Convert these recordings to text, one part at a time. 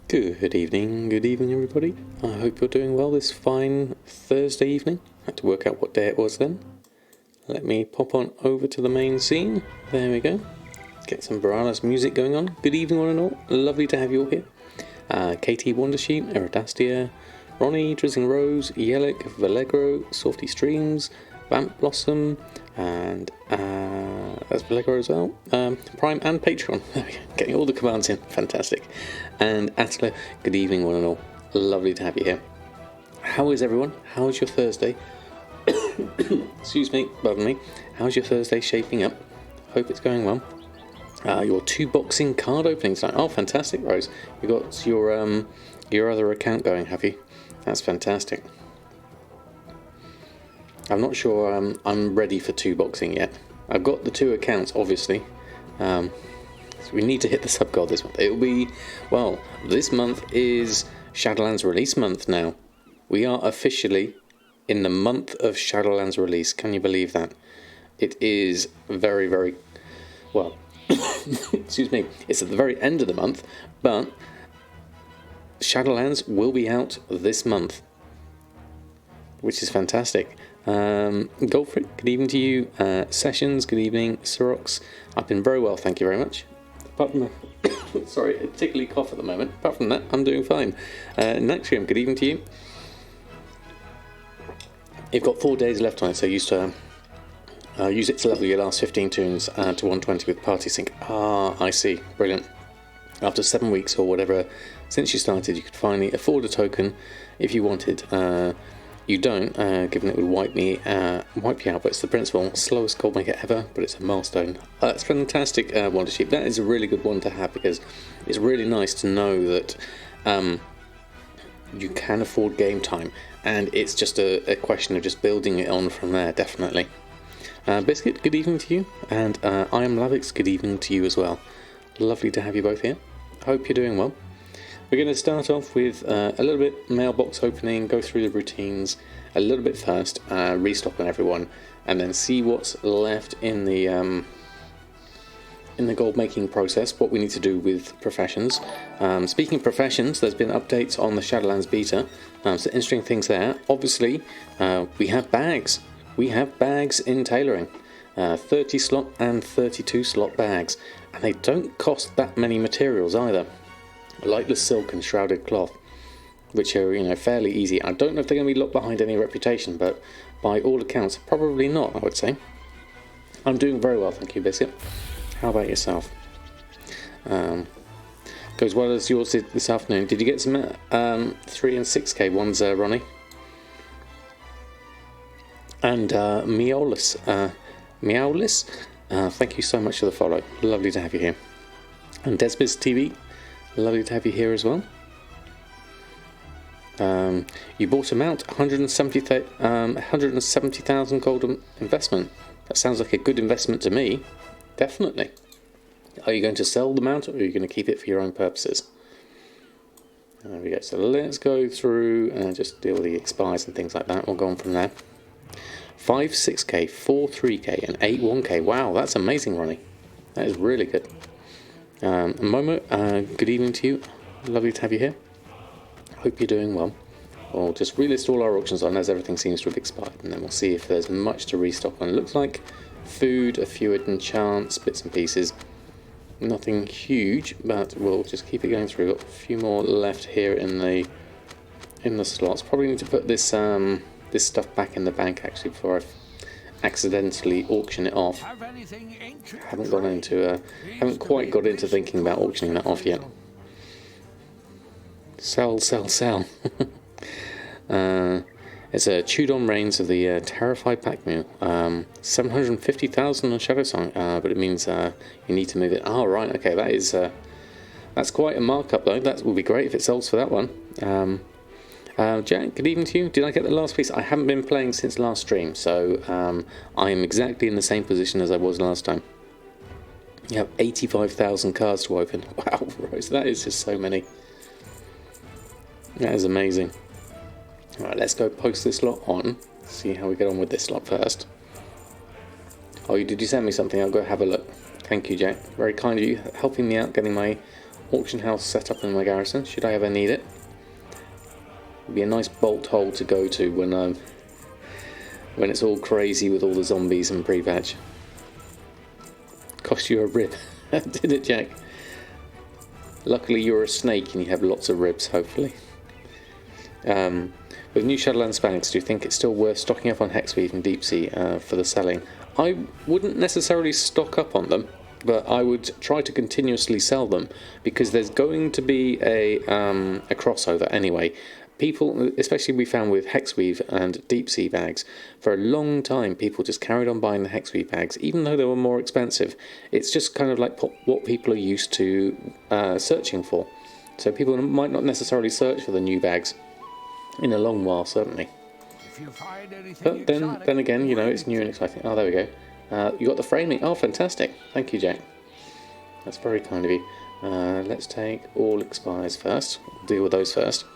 Good evening everybody. I hope you're doing well this fine Thursday evening. I had to work out what day it was then. Let me pop on over to the main scene. There we go. Get some Barana's music going on. Good evening one and all. Lovely to have you all here. KT Wondersheep, Eridastia, Ronnie, Drizzling Rose, Yellick, Valegro, Softy Streams, Vamp Blossom, and that's Valegro as well. Prime and Patreon. Getting all the commands in. Fantastic. And Atla, good evening one and all. Lovely to have you here. How is everyone? How is your Thursday? Excuse me, pardon me. How's your Thursday shaping up? Hope it's going well. Your 2 boxing card openings tonight. Oh, fantastic, Rose. You got your other account going, have you? That's fantastic. I'm not sure I'm ready for 2 boxing yet. I've got the 2 accounts, obviously. So we need to hit the sub goal this month. It'll be, well, this month is Shadowlands release month now. We are officially in the month of Shadowlands release. Can you believe that? It is very, very, well, excuse me, it's at the very end of the month, but Shadowlands will be out this month, which is fantastic. Goldfrick, good evening to you. Sessions, good evening. Sirox, I've been very well, thank you very much. Apart from the, sorry, a tickly cough at the moment. Apart from that, I'm doing fine. Naxium, good evening to you. You've got 4 days left on it, so use it to level your last 15 tunes to 120 with Party Sync. Ah, I see. Brilliant. After 7 weeks or whatever since you started, you could finally afford a token if you wanted. You don't, given it would wipe you out, but it's the principle. Slowest Goldmaker ever, but it's a milestone. That's fantastic, Wondersheep. That is a really good one to have, because it's really nice to know that you can afford game time, and it's just a question of just building it on from there, definitely. Biscuit, good evening to you, and I am Lavix, good evening to you as well. Lovely to have you both here. Hope you're doing well. We're going to start off with a little bit mailbox opening, go through the routines a little bit first, restock on everyone, and then see what's left in the gold making process, what we need to do with professions. Speaking of professions, there's been updates on the Shadowlands beta, so interesting things there. Obviously, we have bags. We have bags in tailoring, 30 slot and 32 slot bags, and they don't cost that many materials either. Lightless silk and shrouded cloth, which are, fairly easy. I don't know if they're going to be locked behind any reputation, but by all accounts, probably not, I would say. I'm doing very well, thank you, Biscuit. How about yourself? Goes well as yours did this afternoon. Did you get some 3 and 6k ones, Ronnie? And Meowless, thank you so much for the follow. Lovely to have you here. And Desbiz TV, lovely to have you here as well. You bought a mount, 170,000 gold investment. That sounds like a good investment to me. Definitely. Are you going to sell the mount, or are you going to keep it for your own purposes? There we go. So let's go through and just deal with the expires and things like that. We'll go on from there. 5 6k, 4 3k, and 8 1k. Wow, that's amazing, Ronnie. That is really good. Momo, good evening to you. Lovely to have you here. Hope you're doing well. We'll just relist all our auctions on as everything seems to have expired, and then we'll see if there's much to restock on. It looks like food, a few enchants, bits and pieces. Nothing huge, but we'll just keep it going through. We've got a few more left here in the slots. Probably need to put this this stuff back in the bank actually before I accidentally auction it off. Haven't quite got into thinking about auctioning that off yet. Sell. It's a chewed-on reins of the Terrified Pack Mule. 750,000 on Shadow Song, but it means you need to move it. Oh, right, okay, that's quite a markup though. That will be great if it sells for that one. Jack, good evening to you. Did I get the last piece? I haven't been playing since last stream, so I am exactly in the same position as I was last time. You have 85,000 cards to open. Wow, Rose, that is just so many. That is amazing. Alright, let's go post this lot on. See how we get on with this lot first. Oh, did you send me something? I'll go have a look. Thank you, Jack. Very kind of you, helping me out, getting my auction house set up in my garrison, should I ever need it. It'd be a nice bolt hole to go to when it's all crazy with all the zombies and pre-patch. Cost you a rib, did it, Jack? Luckily you're a snake and you have lots of ribs, hopefully. With new Shadowlands Spanics, do you think it's still worth stocking up on Hexweave and Deep Sea for the selling? I wouldn't necessarily stock up on them, but I would try to continuously sell them, because there's going to be a crossover anyway. People, especially we found with Hexweave and Deep Sea bags, for a long time people just carried on buying the Hexweave bags, even though they were more expensive. It's just kind of like what people are used to searching for. So people might not necessarily search for the new bags in a long while, certainly. If you find anything But then again, you know, it's new and exciting. Oh, there we go. You got the framing. Oh, fantastic. Thank you, Jack. That's very kind of you. Let's take all expires first. We'll deal with those first.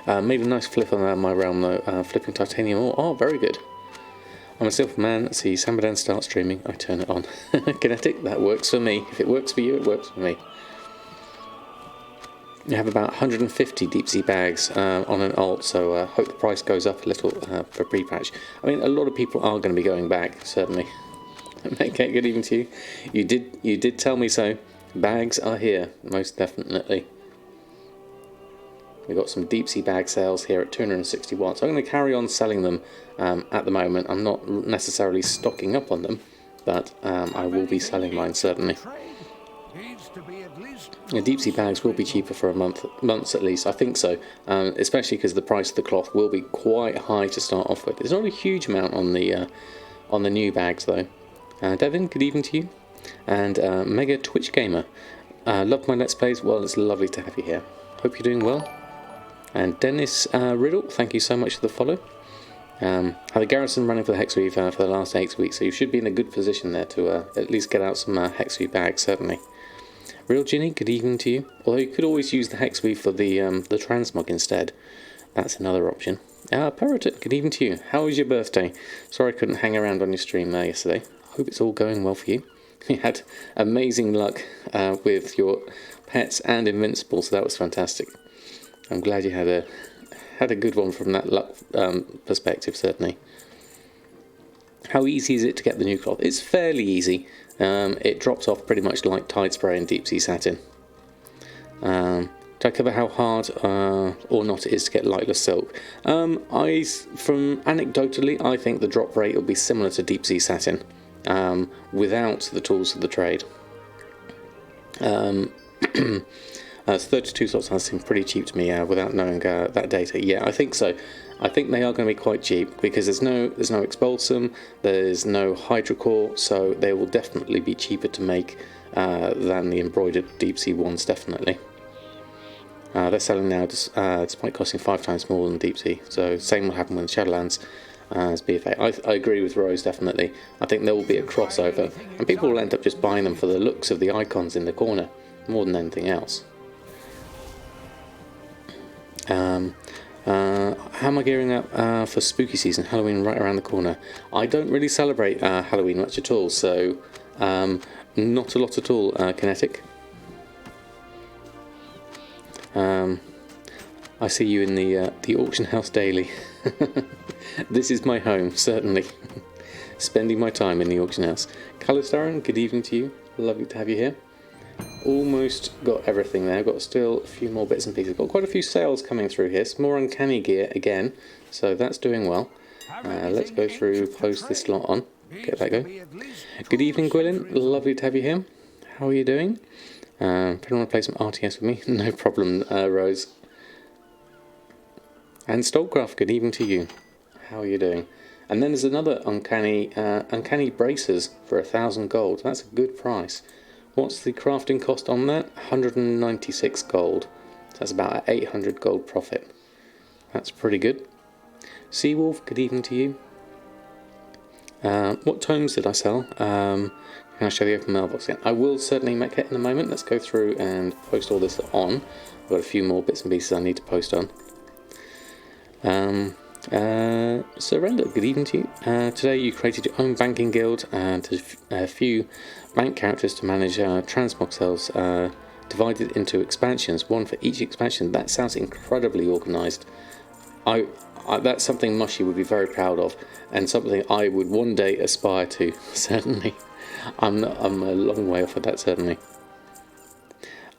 Made a nice flip on my realm though, flipping titanium ore. Oh, very good. I'm a simple man. Let's see, Samadan starts streaming. I turn it on. Kinetic, that works for me. If it works for you, it works for me. You have about 150 deep sea bags on an alt, so hope the price goes up a little for pre-patch. I mean, a lot of people are going to be going back, certainly. Okay, good evening to you. You did tell me so. Bags are here, most definitely. We've got some deep sea bag sales here at 261, so I'm going to carry on selling them at the moment. I'm not necessarily stocking up on them, but I will be selling mine, certainly. The deep sea bags will be cheaper for a months at least, I think so, especially because the price of the cloth will be quite high to start off with. There's not a huge amount on the new bags though. Devin, good evening to you, and Mega Twitch Gamer, love my Let's Plays. Well, it's lovely to have you here. Hope you're doing well. And Dennis Riddle, thank you so much for the follow. Had a garrison running for the Hexweave for the last 8 weeks, so you should be in a good position there to at least get out some Hexweave bags, certainly. Real Ginny, good evening to you. Although you could always use the Hexweave for the transmog instead. That's another option. Parrot, good evening to you. How was your birthday? Sorry I couldn't hang around on your stream yesterday. Hope it's all going well for you. You had amazing luck with your pets and Invincible, so that was fantastic. I'm glad you had a good one from that luck perspective, certainly. How easy is it to get the new cloth? It's fairly easy. It drops off pretty much like Tide Spray and Deep Sea Satin. Did I cover how hard or not it is to get lightless silk? Anecdotally, I think the drop rate will be similar to Deep Sea Satin without the tools of the trade. 32 slots has seemed pretty cheap to me without knowing that data. Yeah, I think so. I think they are going to be quite cheap because there's no Expulsum, there's no Hydrocore, so they will definitely be cheaper to make than the embroidered deep sea ones, definitely. They're selling now despite costing 5 times more than deep sea, so same will happen with Shadowlands as BFA. I agree with Rose, definitely. I think there will be a crossover, and people will end up just buying them for the looks of the icons in the corner more than anything else. How am I gearing up for spooky season? Halloween right around the corner. I don't really celebrate Halloween much at all, so not a lot at all, Kinetic. I see you in the auction house daily. This is my home, certainly. Spending my time in the auction house. Calistaran, good evening to you. Lovely to have you here. Almost got everything there. Got still a few more bits and pieces. Got quite a few sales coming through here. Some more uncanny gear again, so that's doing well. Let's go through, post this lot on. Get that go. Good evening, Gwilyn. Lovely to have you here. How are you doing? If you want to play some RTS with me, no problem, Rose. And Stolcraft, good evening to you. How are you doing? And then there's another uncanny bracers for 1,000 gold. That's a good price. What's the crafting cost on that? 196 gold. So that's about an 800 gold profit. That's pretty good. Seawolf, good evening to you. What tomes did I sell? Can I show the open mailbox again? I will certainly make it in a moment. Let's go through and post all this on. I've got a few more bits and pieces I need to post on. Surrender, good evening to you. Today you created your own banking guild and a few bank characters to manage transmog cells divided into expansions, one for each expansion. That sounds incredibly organised. That's something Mushy would be very proud of, and something I would one day aspire to, certainly. I'm a long way off of that, certainly.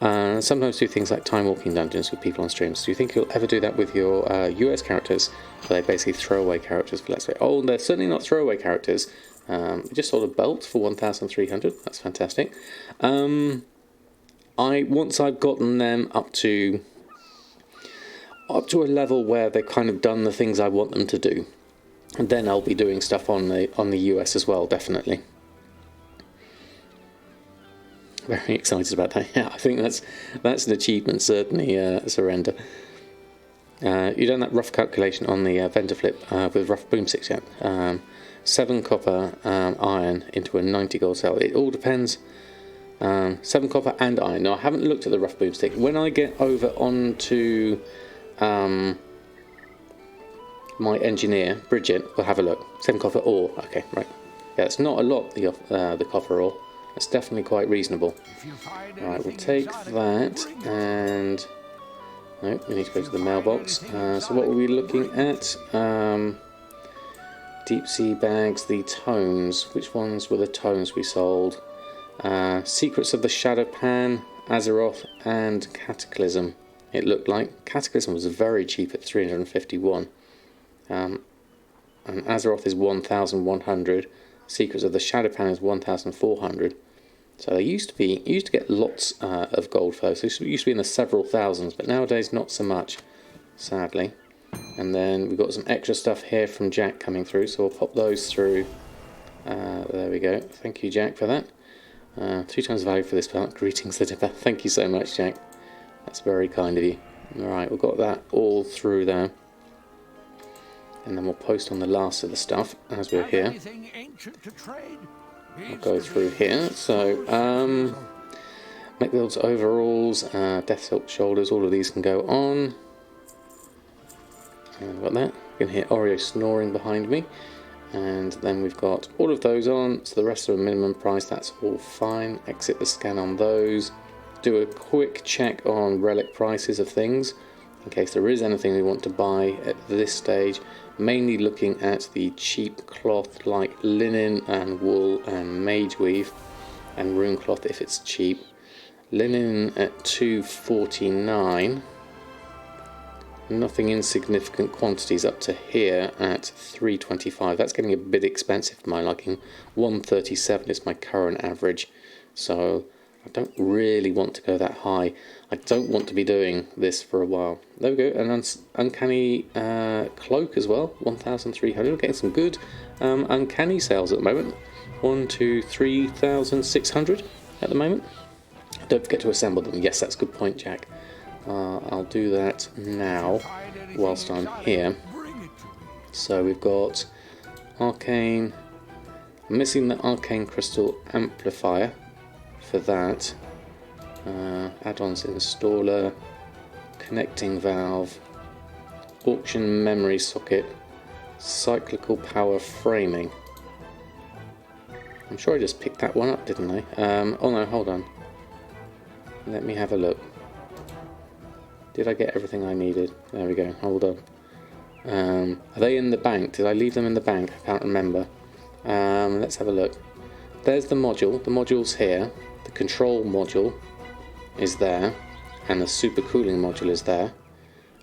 Sometimes do things like time walking dungeons with people on streams. Do you think you'll ever do that with your US characters? Are they basically throwaway characters for Let's Play? Oh, they're certainly not throwaway characters. We just sold a belt for 1,300. That's fantastic. Once I've gotten them up to a level where they've kind of done the things I want them to do, and then I'll be doing stuff on the US as well, definitely. Very excited about that. Yeah, I think that's an achievement, certainly. Surrender. You've done that rough calculation on the vendor flip with rough boomsticks yet? 7 copper iron into a 90 gold cell. It all depends. 7 copper and iron. Now I haven't looked at the rough boomstick. When I get over onto my engineer Bridget, we'll have a look. 7 copper ore. Okay, right. Yeah, it's not a lot. The copper ore. That's definitely quite reasonable. Right, we'll take that and... No, we need to go to the mailbox. So what were we looking at? Deep sea bags, the tomes. Which ones were the tomes we sold? Secrets of the Shadow Pan, Azeroth and Cataclysm. It looked like. Cataclysm was very cheap at 351. And Azeroth is 1,100. Secrets of the Shadow Pan is 1,400. So they used to get lots of gold for those. So it used to be in the several thousands, but nowadays not so much, sadly. And then we've got some extra stuff here from Jack coming through, so we'll pop those through. There we go. Thank you, Jack, for that. 2 times value for this part. Greetings, the Dipper. Thank you so much, Jack. That's very kind of you. Alright, we've got that all through there. And then we'll post on the last of the stuff as we're here. I'll go through here. So, mech builds, overalls, death silk shoulders, all of these can go on. And we've got that. You can hear Oreo snoring behind me. And then we've got all of those on, so the rest are a minimum price, that's all fine. Exit the scan on those. Do a quick check on relic prices of things, in case there is anything we want to buy at this stage. Mainly looking at the cheap cloth like linen and wool and mage weave and rune cloth if it's cheap. Linen at 249. Nothing in significant quantities up to here at 325. That's getting a bit expensive for my liking. 137 is my current average, so I don't really want to go that high. I don't want to be doing this for a while. There we go, an uncanny cloak as well, 1,300. We're getting some good uncanny sales at the moment. 1, 2, 3,600 at the moment. Don't forget to assemble them. Yes, that's a good point, Jack. I'll do that now whilst I'm here. So we've got arcane. I'm missing the arcane crystal amplifier for that. Add-ons installer, connecting valve, auction memory socket, cyclical power framing. I'm sure I just picked that one up, didn't I? Oh no, hold on. Let me have a look. Did I get everything I needed? There we go, hold on. Are they in the bank? Did I leave them in the bank? I can't remember. Let's have a look. There's the module. The module's here. The control module is there. And the super cooling module is there.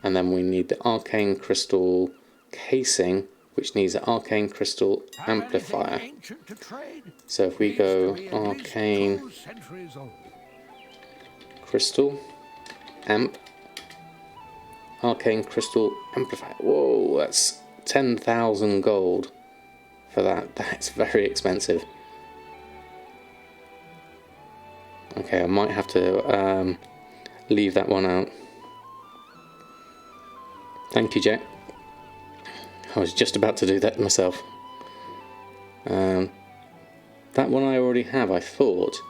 And then we need the arcane crystal casing, which needs an arcane crystal amplifier. So if we go arcane crystal amp, arcane crystal amplifier. Whoa, that's 10,000 gold for that. That's very expensive. Okay, I might have to leave that one out. Thank you, Jack. I was just about to do that myself. That one I already have, I thought.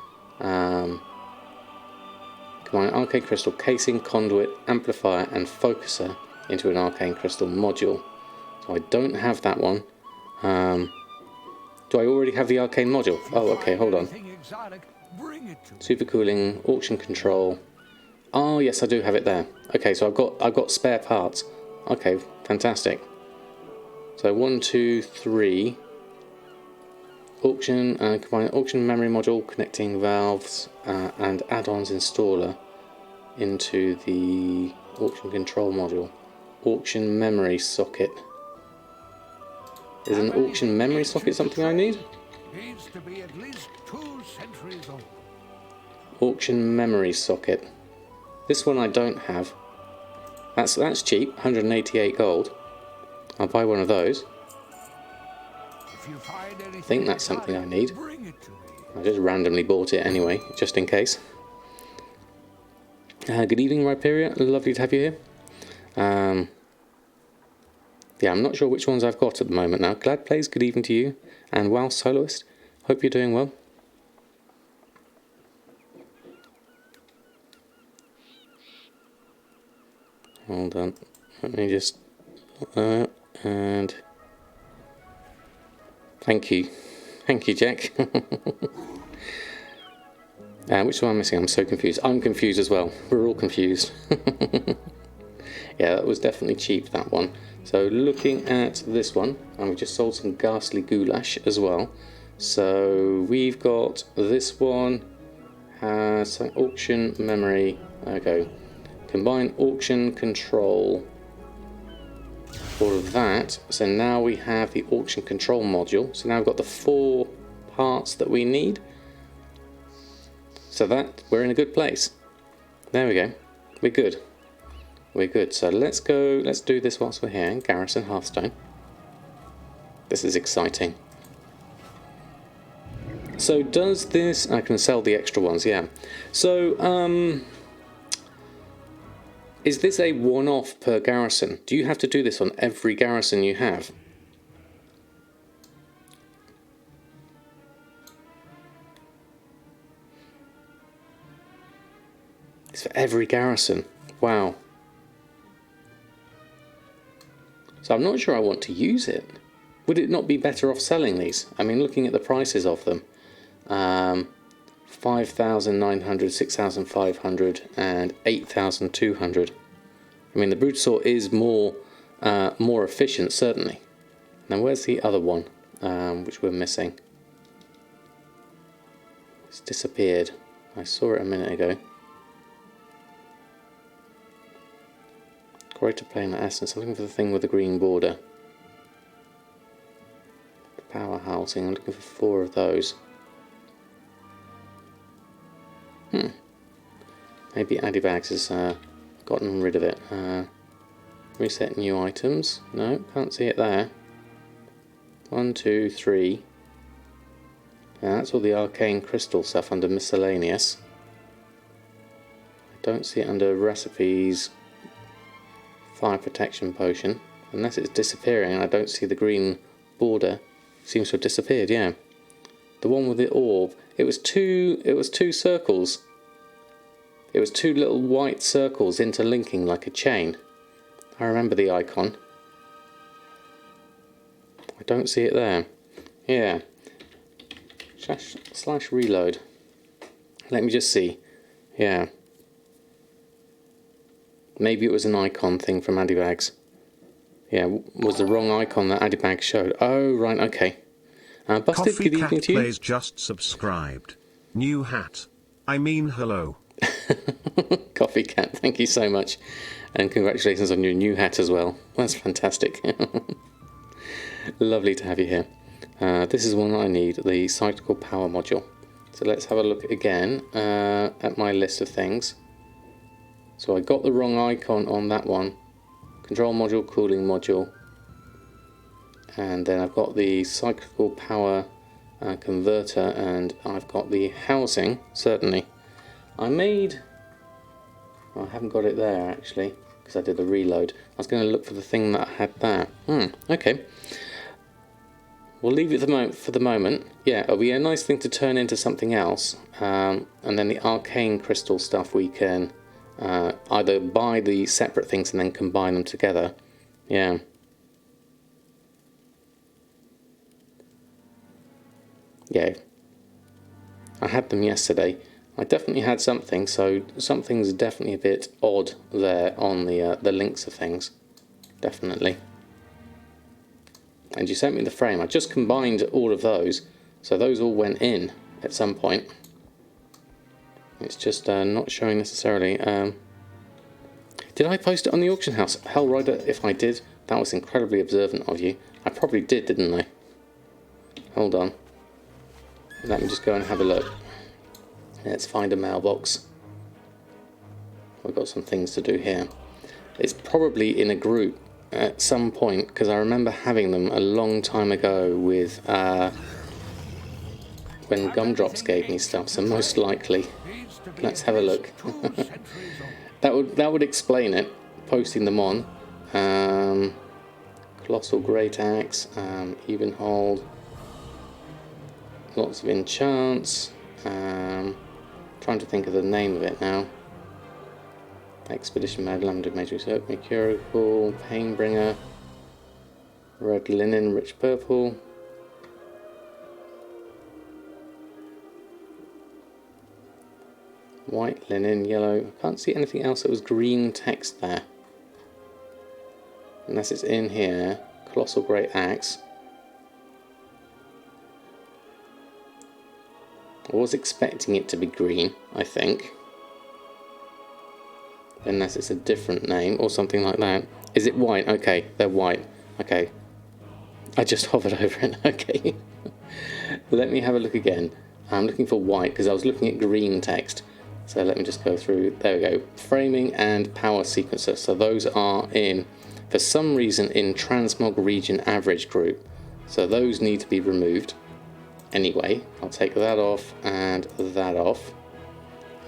Combine arcane crystal casing, conduit, amplifier and focuser into an arcane crystal module. So So I don't have that one. Do I already have the arcane module? Oh, okay, hold on. Exotic, bring it to me. Supercooling, auction control. Oh, yes, I do have it there. Okay, so I've got spare parts. Okay, fantastic. So 1, 2, 3. Auction, combine auction memory module, connecting valves, and add-ons installer into the auction control module. Auction memory socket. Is an auction memory socket something I need? Needs to be at least 2 centuries old. Auction memory socket. This one I don't have. That's cheap, 188 gold. I'll buy one of those. If you find anything I think that's something I need. bring it to me. I just randomly bought it anyway, just in case. Good evening, Rhyperia. Lovely to have you here. Yeah, I'm not sure which ones I've got at the moment now. Glad Plays, good evening to you. And WoW Soloist, hope you're doing well. Hold on. Let me just... and... Thank you. Thank you, Jack. Which one am I missing? I'm so confused. I'm confused as well. We're all confused. Yeah, that was definitely cheap, that one. So looking at this one, and we just sold some ghastly goulash as well. So we've got this one, has auction memory, there we go. Combine auction control, all of that. So now we have the auction control module. So now we've got the 4 parts that we need. So that, we're in a good place. There we go, we're good. We're good, so let's do this whilst we're here. Garrison Hearthstone. This is exciting. So does this... I can sell the extra ones, yeah. So, is this a one-off per garrison? Do you have to do this on every garrison you have? It's for every garrison. Wow. So I'm not sure I want to use it. Would it not be better off selling these? I mean, looking at the prices of them, 5,900, 6,500, and 8,200. I mean, the Broodsaw is more efficient, certainly. Now, where's the other one, which we're missing? It's disappeared. I saw it a minute ago. Greater plane essence. I'm looking for the thing with the green border. Power housing. I'm looking for 4 of those. Maybe Adibags has gotten rid of it. Reset new items. No, can't see it there. 1, 2, 3. Yeah, that's all the arcane crystal stuff under miscellaneous. I don't see it under recipes. Fire protection potion, unless it's disappearing and I don't see the green border. Seems to have disappeared. Yeah, the one with the orb, it was two circles. It was 2 little white circles interlinking like a chain. I remember the icon. I don't see it there. Yeah, slash reload. Let me just see. Yeah, maybe it was an icon thing from Adibags. Yeah, was the wrong icon that Adibags showed. Oh, right, okay. Busted, Coffee good evening Cat to you. Plays just subscribed. New hat. I mean hello. Coffee Cat, thank you so much. And congratulations on your new hat as well. That's fantastic. Lovely to have you here. This is one I need, the cyclical power module. So let's have a look again at my list of things. So I got the wrong icon on that one. Control module, cooling module. And then I've got the cyclical power converter, and I've got the housing, certainly. I haven't got it there actually, because I did the reload. I was going to look for the thing that I had there. Okay. We'll leave it for the moment. Yeah, it'll be a nice thing to turn into something else. And then the arcane crystal stuff we can either buy the separate things and then combine them together. Yeah. yeah, I had them yesterday. I definitely had something, so something's definitely a bit odd there on the links of things, definitely. And you sent me the frame. I just combined all of those, so those all went in at some point. It's just not showing necessarily. Did I post it on the auction house? Hellrider, if I did, that was incredibly observant of you. I probably did, didn't I? Hold on. Let me just go and have a look. Let's find a mailbox. We've got some things to do here. It's probably in a group at some point, because I remember having them a long time ago with when Gumdrops gave me stuff, so most likely. Let's have a look. that would explain it, posting them on. Colossal Great Axe, Evenhold, lots of enchants, trying to think of the name of it now. Expedition Mad Lambda Major Research, Mercurial, Painbringer, Red Linen, Rich Purple, White Linen, Yellow. I can't see anything else that was green text there. Unless it's in here. Colossal Great Axe. I was expecting it to be green, I think. Unless it's a different name or something like that. Is it white? Okay, they're white. Okay. I just hovered over it. Okay. Let me have a look again. I'm looking for white because I was looking at green text. So let me just go through. There we go. Framing and power sequencer. So those are in, for some reason, in Transmog region average group. So those need to be removed. Anyway, I'll take that off and that off.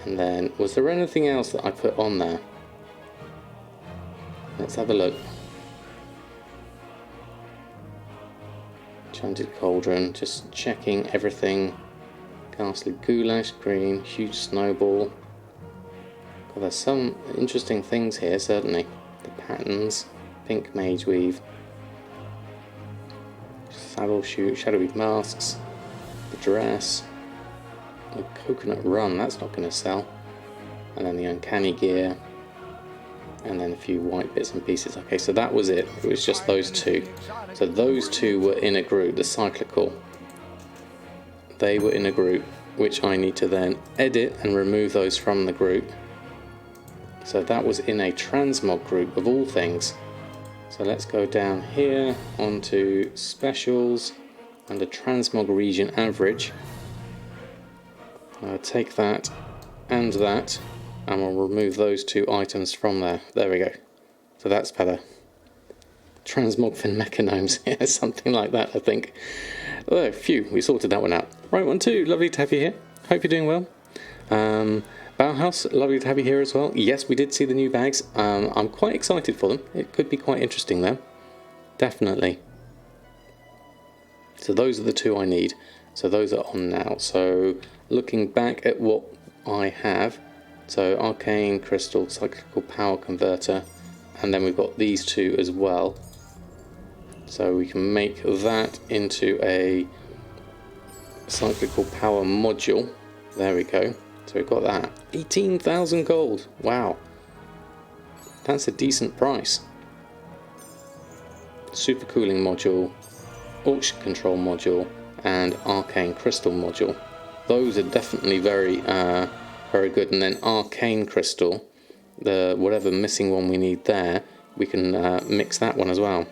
And then, was there anything else that I put on there? Let's have a look. Enchanted Cauldron, just checking everything. Ghastly Goulash, green, huge snowball. Well, there's some interesting things here, certainly. The patterns, pink mage weave. Saddle shoot, shadowy masks. The dress. The coconut rum, that's not going to sell. And then the uncanny gear. And then a few white bits and pieces. Okay, so that was it. It was just those two. So those two were in a group, the cyclical. They were in a group, which I need to then edit and remove those from the group. So that was in a transmog group of all things. So let's go down here onto specials under transmog region average. Take that and that, and we'll remove those two items from there. There we go. So that's better. Transmogfin Mechanomes, yeah, something like that, I think. Oh, phew, we sorted that one out. Right, 1, 2, lovely to have you here. Hope you're doing well. Bauhaus, lovely to have you here as well. Yes, we did see the new bags. I'm quite excited for them. It could be quite interesting there. Definitely. So those are the two I need. So those are on now. So looking back at what I have, so Arcane Crystal, Cyclical Power Converter, and then we've got these two as well. So we can make that into a Cyclical Power module. There we go. So we've got that. 18,000 gold. Wow. That's a decent price. Super Cooling module, Auction Control module, and Arcane Crystal module. Those are definitely very good. And then Arcane Crystal, the whatever missing one we need there, we can mix that one as well.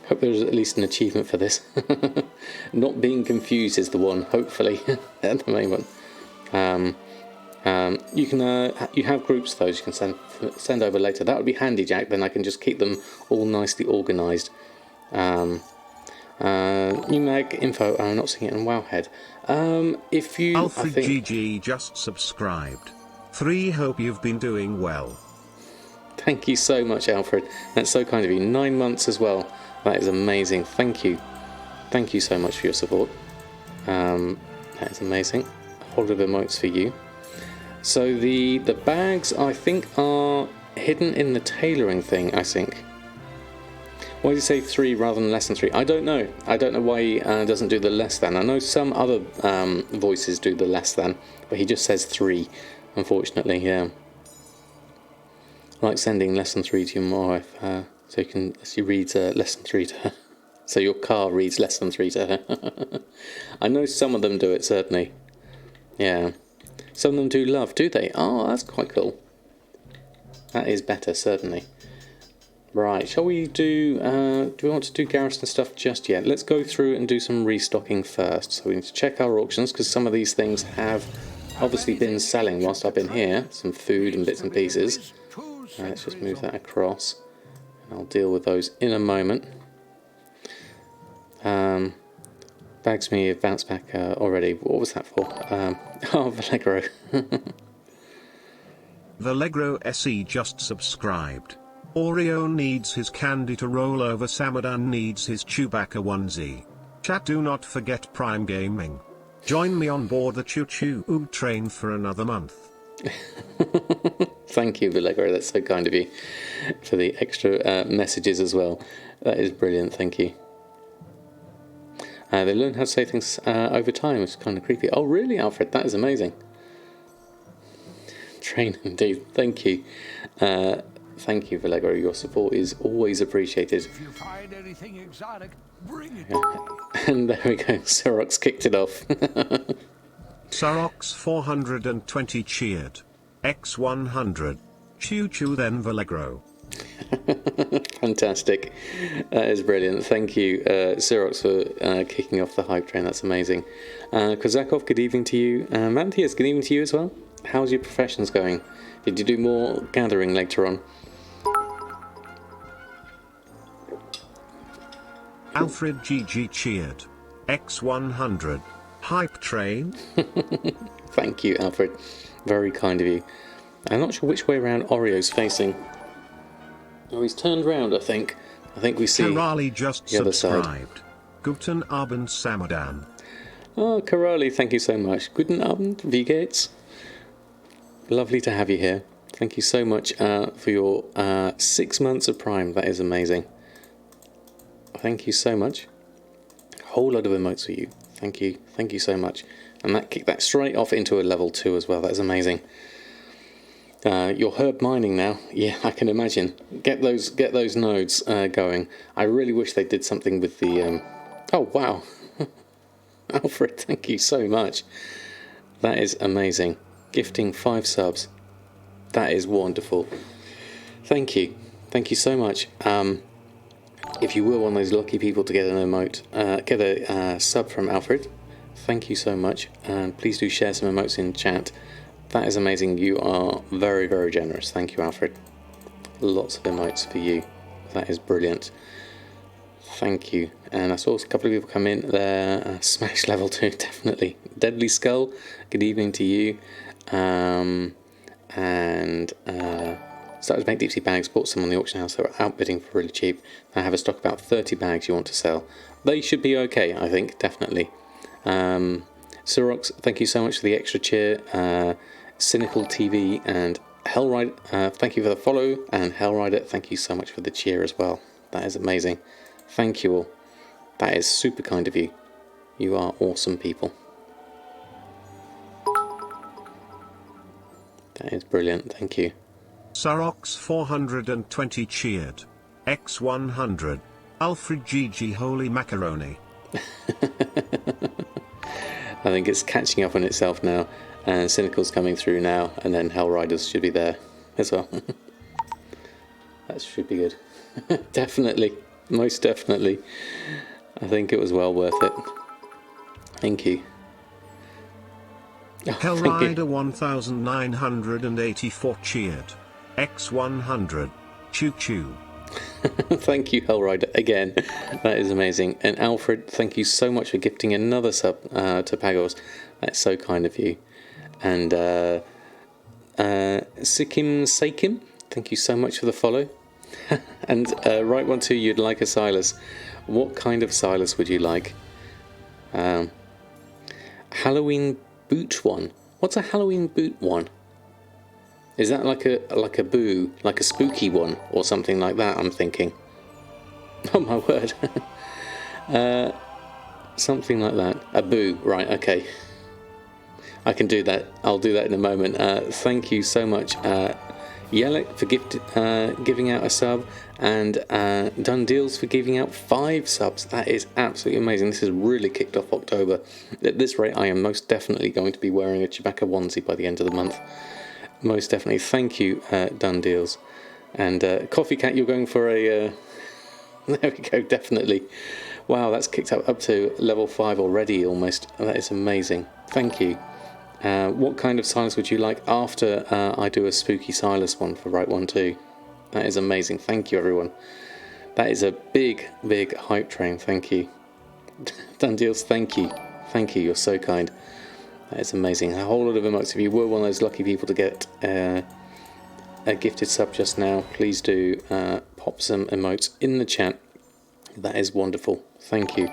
Hope there's at least an achievement for this. Not being confused is the one, hopefully, at the moment. You can you have groups of those you can send over later. That would be handy, Jack. Then I can just keep them all nicely organised. New mag info. I'm not seeing it in Wowhead. If you, Alfred GG just subscribed. 3 hope you've been doing well. Thank you so much, Alfred. That's so kind of you. 9 months as well. That is amazing. Thank you. Thank you so much for your support. That is amazing. A whole lot of emotes for you. So the bags, I think, are hidden in the tailoring thing, I think. Why did he say 3 rather than less than 3? I don't know. I don't know why he doesn't do the less than. I know some other voices do the less than, but he just says 3, unfortunately, yeah. I like sending less than 3 to your wife, so she reads less than 3 to her. So your car reads less than 3 to her. I know some of them do it, certainly. Yeah. Some of them do love, do they? Oh, that's quite cool. That is better, certainly. Right, shall we do we want to do garrison stuff just yet? Let's go through and do some restocking first. So we need to check our auctions, because some of these things have obviously been selling whilst I've been here. Some food and bits and pieces. Let's just move that across. I'll deal with those in a moment. Bags me a bounce back already. What was that for? Oh, Vallegro. Vallegro SE just subscribed. Oreo needs his candy to roll over. Samadan needs his Chewbacca onesie. Chat, do not forget Prime Gaming. Join me on board the choo-choo train for another month. Thank you, Vallegro. That's so kind of you for the extra messages as well. That is brilliant. Thank you. They learn how to say things over time. It's kind of creepy. Oh, really, Alfred? That is amazing. Train indeed. Thank you. Thank you, Vallegro. Your support is always appreciated. If you find anything exotic, bring it to me. And there we go. Sirox kicked it off. Sarox 420 cheered. X100. Choo choo then Vallegro. Fantastic. That is brilliant. Thank you, Sirox, for kicking off the hype train. That's amazing. Kozakov, good evening to you. Mantias, good evening to you as well. How's your professions going? Did you do more gathering later on? Alfred GG cheered. X100. Hype train. Thank you, Alfred. Very kind of you. I'm not sure which way around Oreo's facing. Oh, he's turned round, I think. I think we see Karali just the other side. subscribed. Guten Abend Samadan. Oh, Karali, thank you so much. Guten Abend, wie geht's? Lovely to have you here. Thank you so much for your 6 months of Prime. That is amazing. Thank you so much. A whole lot of emotes for you. Thank you. Thank you so much. And that kicked that straight off into a level 2 as well. That is amazing. You're herb mining now. Yeah, I can imagine. Get those nodes going. I really wish they did something with the... Oh, wow. Alfred, thank you so much. That is amazing. Gifting 5 subs. That is wonderful. Thank you. Thank you so much. If you were one of those lucky people to get an emote, get a sub from Alfred, thank you so much. And please do share some emotes in chat. That is amazing. You are very, very generous. Thank you, Alfred. Lots of emotes for you. That is brilliant. Thank you. And I saw a couple of people come in there. Smash level 2, definitely. Deadly Skull, good evening to you. Started to make deep sea bags, bought some on the auction house. They were outbidding for really cheap. I have a stock about 30 bags you want to sell. They should be okay, I think, definitely. Sirox, thank you so much for the extra cheer. Cynical TV and Hellrider, thank you for the follow. And Hellrider, thank you so much for the cheer as well. That is amazing. Thank you all. That is super kind of you. You are awesome people. That is brilliant, thank you. Sarox 420 cheered. X100. Alfred GG holy macaroni. I think it's catching up on itself now, and Cynical's coming through now, and then Hellriders should be there as well. That should be good. Definitely, most definitely. I think it was well worth it. Thank you. Oh, Hellrider 1984 cheered. X100. Choo choo. Thank you, Hellrider, again. That is amazing. And Alfred, thank you so much for gifting another sub to Pagos. That's so kind of you. And Sikkim Sakim, thank you so much for the follow. And right one too, you'd like a Silas. What kind of Silas would you like? Halloween boot one. What's a Halloween boot one? Is that like a boo, like a spooky one or something like that? I'm thinking. Oh my word. Something like that. A boo. Right, okay. I can do that. I'll do that in a moment. Thank you so much, Yelek, for giving out a sub, and Done Deals for giving out 5 subs. That is absolutely amazing. This has really kicked off October. At this rate, I am most definitely going to be wearing a Chewbacca onesie by the end of the month. Most definitely. Thank you, Done Deals. And Coffee Cat, you're going for a... there we go, definitely. Wow, that's kicked up to level 5 already, almost. That is amazing. Thank you. What kind of silence would you like after I do a spooky Silas one for Right One too? That is amazing. Thank you, everyone. That is a big, big hype train. Thank you. Done Deals, thank you. Thank you, you're so kind. That is amazing. A whole lot of emotes. If you were one of those lucky people to get a gifted sub just now, please do pop some emotes in the chat. That is wonderful. Thank you.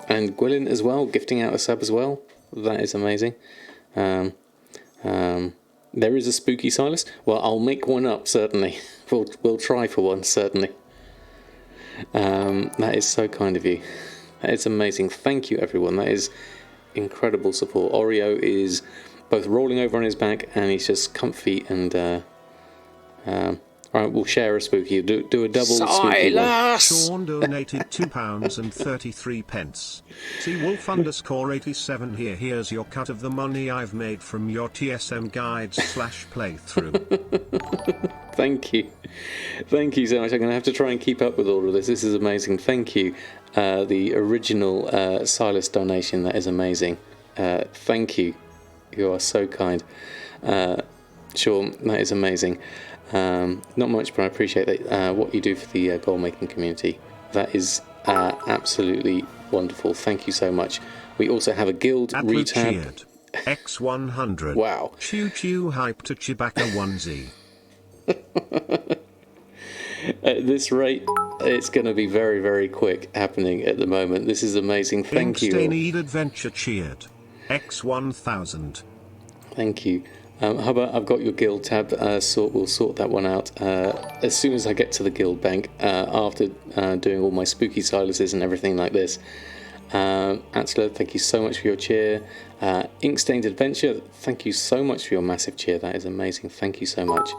And Gwilyn as well, gifting out a sub as well. That is amazing. There is a spooky Silas. Well, I'll make one up, certainly. We'll try for one, certainly. That is so kind of you. That is amazing. Thank you, everyone. That is incredible support. Oreo is both rolling over on his back and he's just comfy and... Alright, we'll share a spooky. Do a double spooky one. Sean donated £2.33. See Wolf_87 here. Here's your cut of the money I've made from your TSM guides / playthrough. Thank you. Thank you so much. I'm going to have to try and keep up with all of this. This is amazing. Thank you. The original Silas donation, that is amazing. Thank you. You are so kind. Sean, that is amazing. Not much, but I appreciate that, what you do for the goal-making community. That is absolutely wonderful. Thank you so much. We also have a guild retab. X100. Wow. Choo hype to Chewbacca onesie. At this rate, it's going to be very, very quick happening at the moment. This is amazing. Thank you. Need adventure cheered. X1000. Thank you. How about I've got your guild tab, we'll sort that one out as soon as I get to the guild bank, after doing all my spooky silences and everything like this. Ansela, thank you so much for your cheer. Inkstained Adventure, thank you so much for your massive cheer. That is amazing. Thank you so much.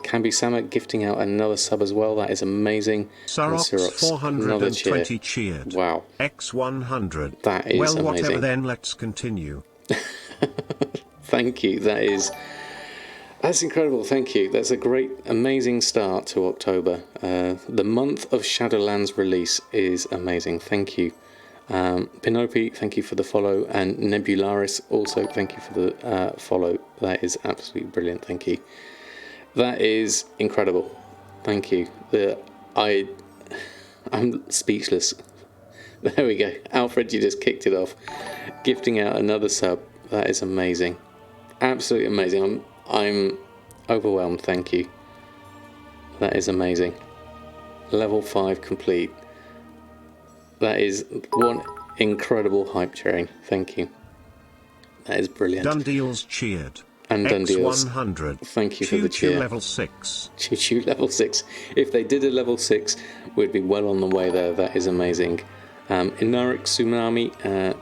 Canby Sama gifting out another sub as well. That is amazing. Syrox 420 cheered. Wow. X100. That is well, amazing. Whatever then, let's continue. Thank you. That's incredible. Thank you. That's a great, amazing start to October. The month of Shadowlands release is amazing. Thank you. Pinopi, thank you for the follow, and Nebularis also thank you for the follow. That is absolutely brilliant. Thank you. That is incredible. Thank you. I'm speechless. There we go. Alfred, you just kicked it off. Gifting out another sub. That is amazing. Absolutely amazing. I'm overwhelmed. Thank you. That is amazing. Level 5 complete. That is one incredible hype train. Thank you. That is brilliant. Done Deals cheered. And Done Deals. X100. Thank you for the cheer. level 6. Choo level 6. If they did a level 6, we'd be well on the way there. That is amazing. Inarik Tsunami,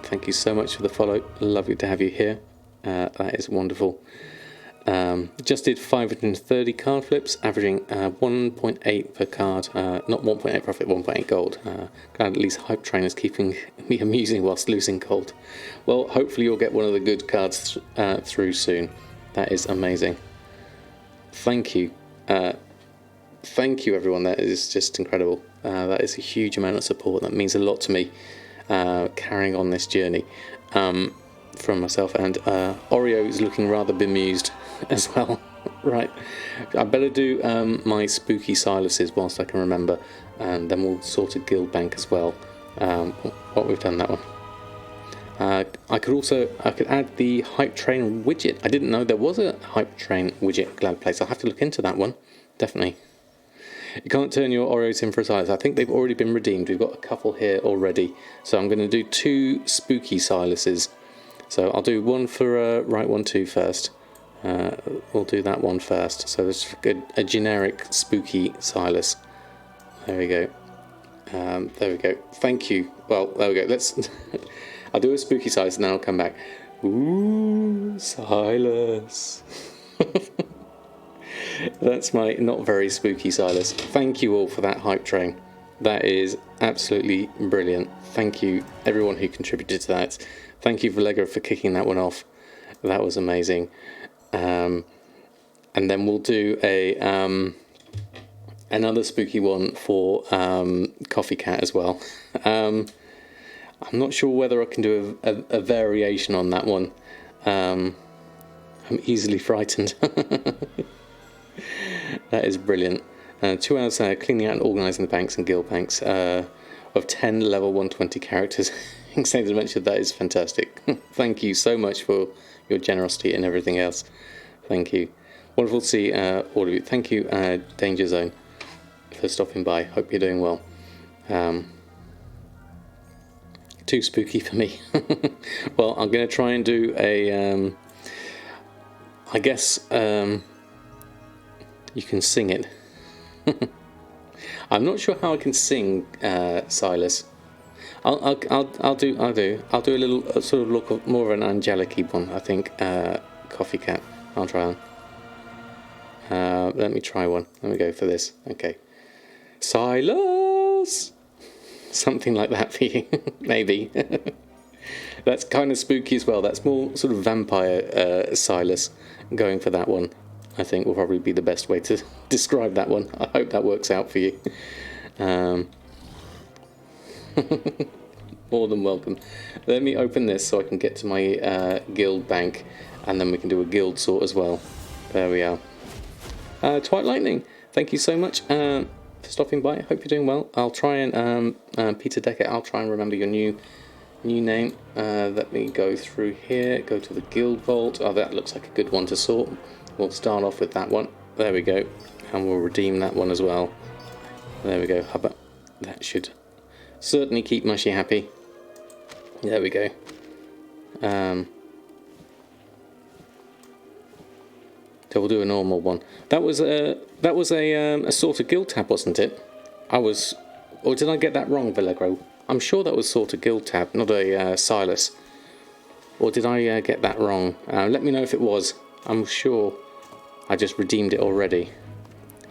thank you so much for the follow. Lovely to have you here. That is wonderful. Just did 530 card flips, averaging 1.8 per card. Not 1.8 profit, 1.8 gold. Glad at least Hype Train is keeping me amusing whilst losing gold. Well, hopefully you'll get one of the good cards through soon. That is amazing. Thank you. Thank you, everyone. That is just incredible. That is a huge amount of support. That means a lot to me, carrying on this journey. From myself, and Oreo is looking rather bemused as well. Right, I better do my spooky silences whilst I can remember, and then we'll sort a guild bank as well. What we've done that one. I could add the hype train widget. I didn't know there was a hype train widget glad place. I'll have to look into that one. Definitely. You can't turn your Oreos in for a silence. I think they've already been redeemed. We've got a couple here already, so I'm going to do 2 spooky silences. So I'll do one for Right One 2 first. We'll do that one first. So there's a generic spooky Silas. There we go. There we go. Thank you. Well, there we go. Let's. I'll do a spooky size and then I'll come back. Ooh, Silas. That's my not very spooky Silas. Thank you all for that hype train. That is absolutely brilliant. Thank you everyone who contributed to that. Thank you Lego for kicking that one off. That was amazing. And then we'll do a another spooky one for Coffee Cat as well. I'm not sure whether I can do a variation on that one. I'm easily frightened. That is brilliant. 2 hours cleaning out and organising the banks and guild banks of 10 level 120 characters. Insane Adventure, that is fantastic. Thank you so much for your generosity and everything else. Thank you. Wonderful to see all of you. Thank you, Danger Zone, for stopping by. Hope you're doing well. Too spooky for me. Well, I'm going to try and do a... I guess you can sing it. I'm not sure how I can sing, Silas. I'll do a little sort of look of more of an angelic one. I think Coffee Cat. I'll try on. Let me try one. Let me go for this. Okay, Silas. Something like that for you, maybe. That's kind of spooky as well. That's more sort of vampire Silas. Going for that one, I think, will probably be the best way to describe that one. I hope that works out for you. More than welcome. Let me open this so I can get to my guild bank, and then we can do a guild sort as well. There we are. Twilight Lightning, thank you so much for stopping by. Hope you're doing well. I'll try and Peter Decker. I'll try and remember your new name. Let me go through here. Go to the guild vault. Oh, that looks like a good one to sort. We'll start off with that one. There we go, and we'll redeem that one as well. There we go. That should certainly keep Mushy happy. There we go. So we'll do a normal one. That was a sort of guild tab, wasn't it? Or did I get that wrong, Villegro? I'm sure that was sort of guild tab, not a Silas. Or did I get that wrong? Let me know if it was. I'm sure I just redeemed it already.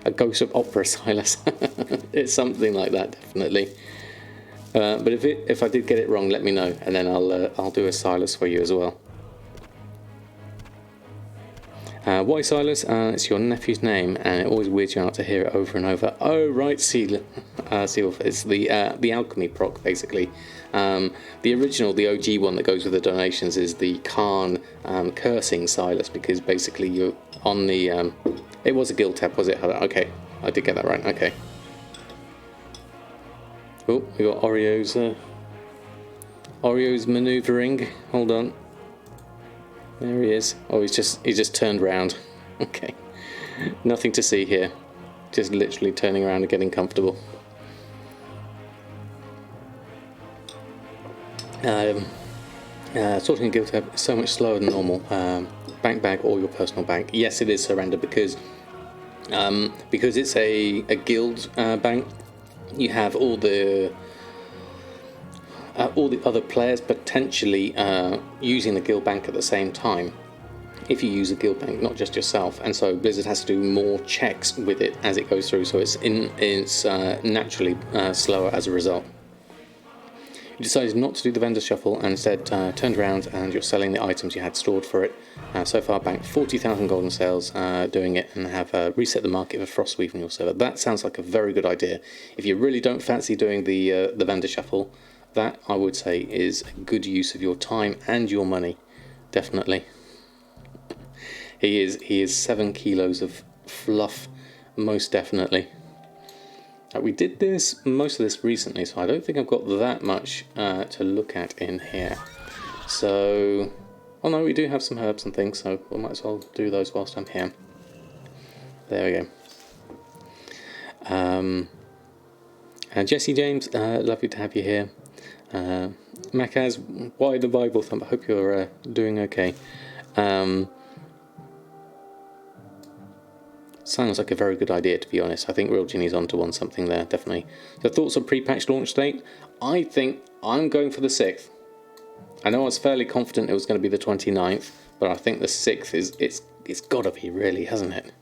A Ghost of Opera Silas. It's something like that, definitely. But if I did get it wrong, let me know, and then I'll do a Silas for you as well. Why Silas? It's your nephew's name, and it always weirds you out to hear it over and over. Oh right, Seal. It's the alchemy proc basically. The original, the OG one that goes with the donations is the Khan cursing Silas, because basically you're on the. It was a guild tab, was it? Okay, I did get that right. Okay. Oh, we got Oreo's manoeuvring. Hold on. There he is. Oh, he's just turned round. Okay. Nothing to see here. Just literally turning around and getting comfortable. Sorting a guild tab is so much slower than normal. Bank bag or your personal bank. Yes, it is Surrender, because it's a guild bank. You have all the other players potentially using the guild bank at the same time if you use a guild bank, not just yourself, and so Blizzard has to do more checks with it as it goes through, so it's naturally slower as a result. You decided not to do the vendor shuffle and instead turned around and you're selling the items you had stored for it. So far banked 40,000 golden sales doing it, and have reset the market for Frostweave on your server. That sounds like a very good idea. If you really don't fancy doing the vendor shuffle, that I would say is a good use of your time and your money, definitely. He is 7 kilos of fluff, most definitely. We did most of this recently, so I don't think I've got that much to look at in here. So, oh no, we do have some herbs and things, so we might as well do those whilst I'm here. There we go. And Jesse James, lovely to have you here. Macaz, why the Bible thump? I hope you're doing okay. Sounds like a very good idea, to be honest. I think Real Genie's onto something there, definitely. So thoughts on pre-patch launch date? I think I'm going for the 6th. I know I was fairly confident it was going to be the 29th, but I think the 6th is, it's got to be, really, hasn't it?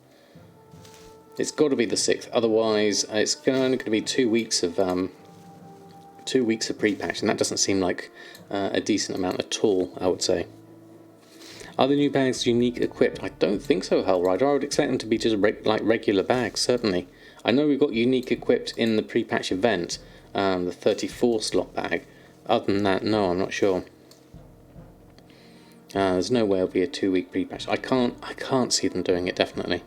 It's got to be the 6th, otherwise it's only going to be 2 weeks of pre-patch, and that doesn't seem like a decent amount at all, I would say. Are the new bags unique equipped? I don't think so, Hellrider. I would expect them to be just like regular bags, certainly. I know we've got unique equipped in the pre-patch event, the 34 slot bag. Other than that, no, I'm not sure. There's no way it'll be a 2-week pre-patch. I can't see them doing it, definitely.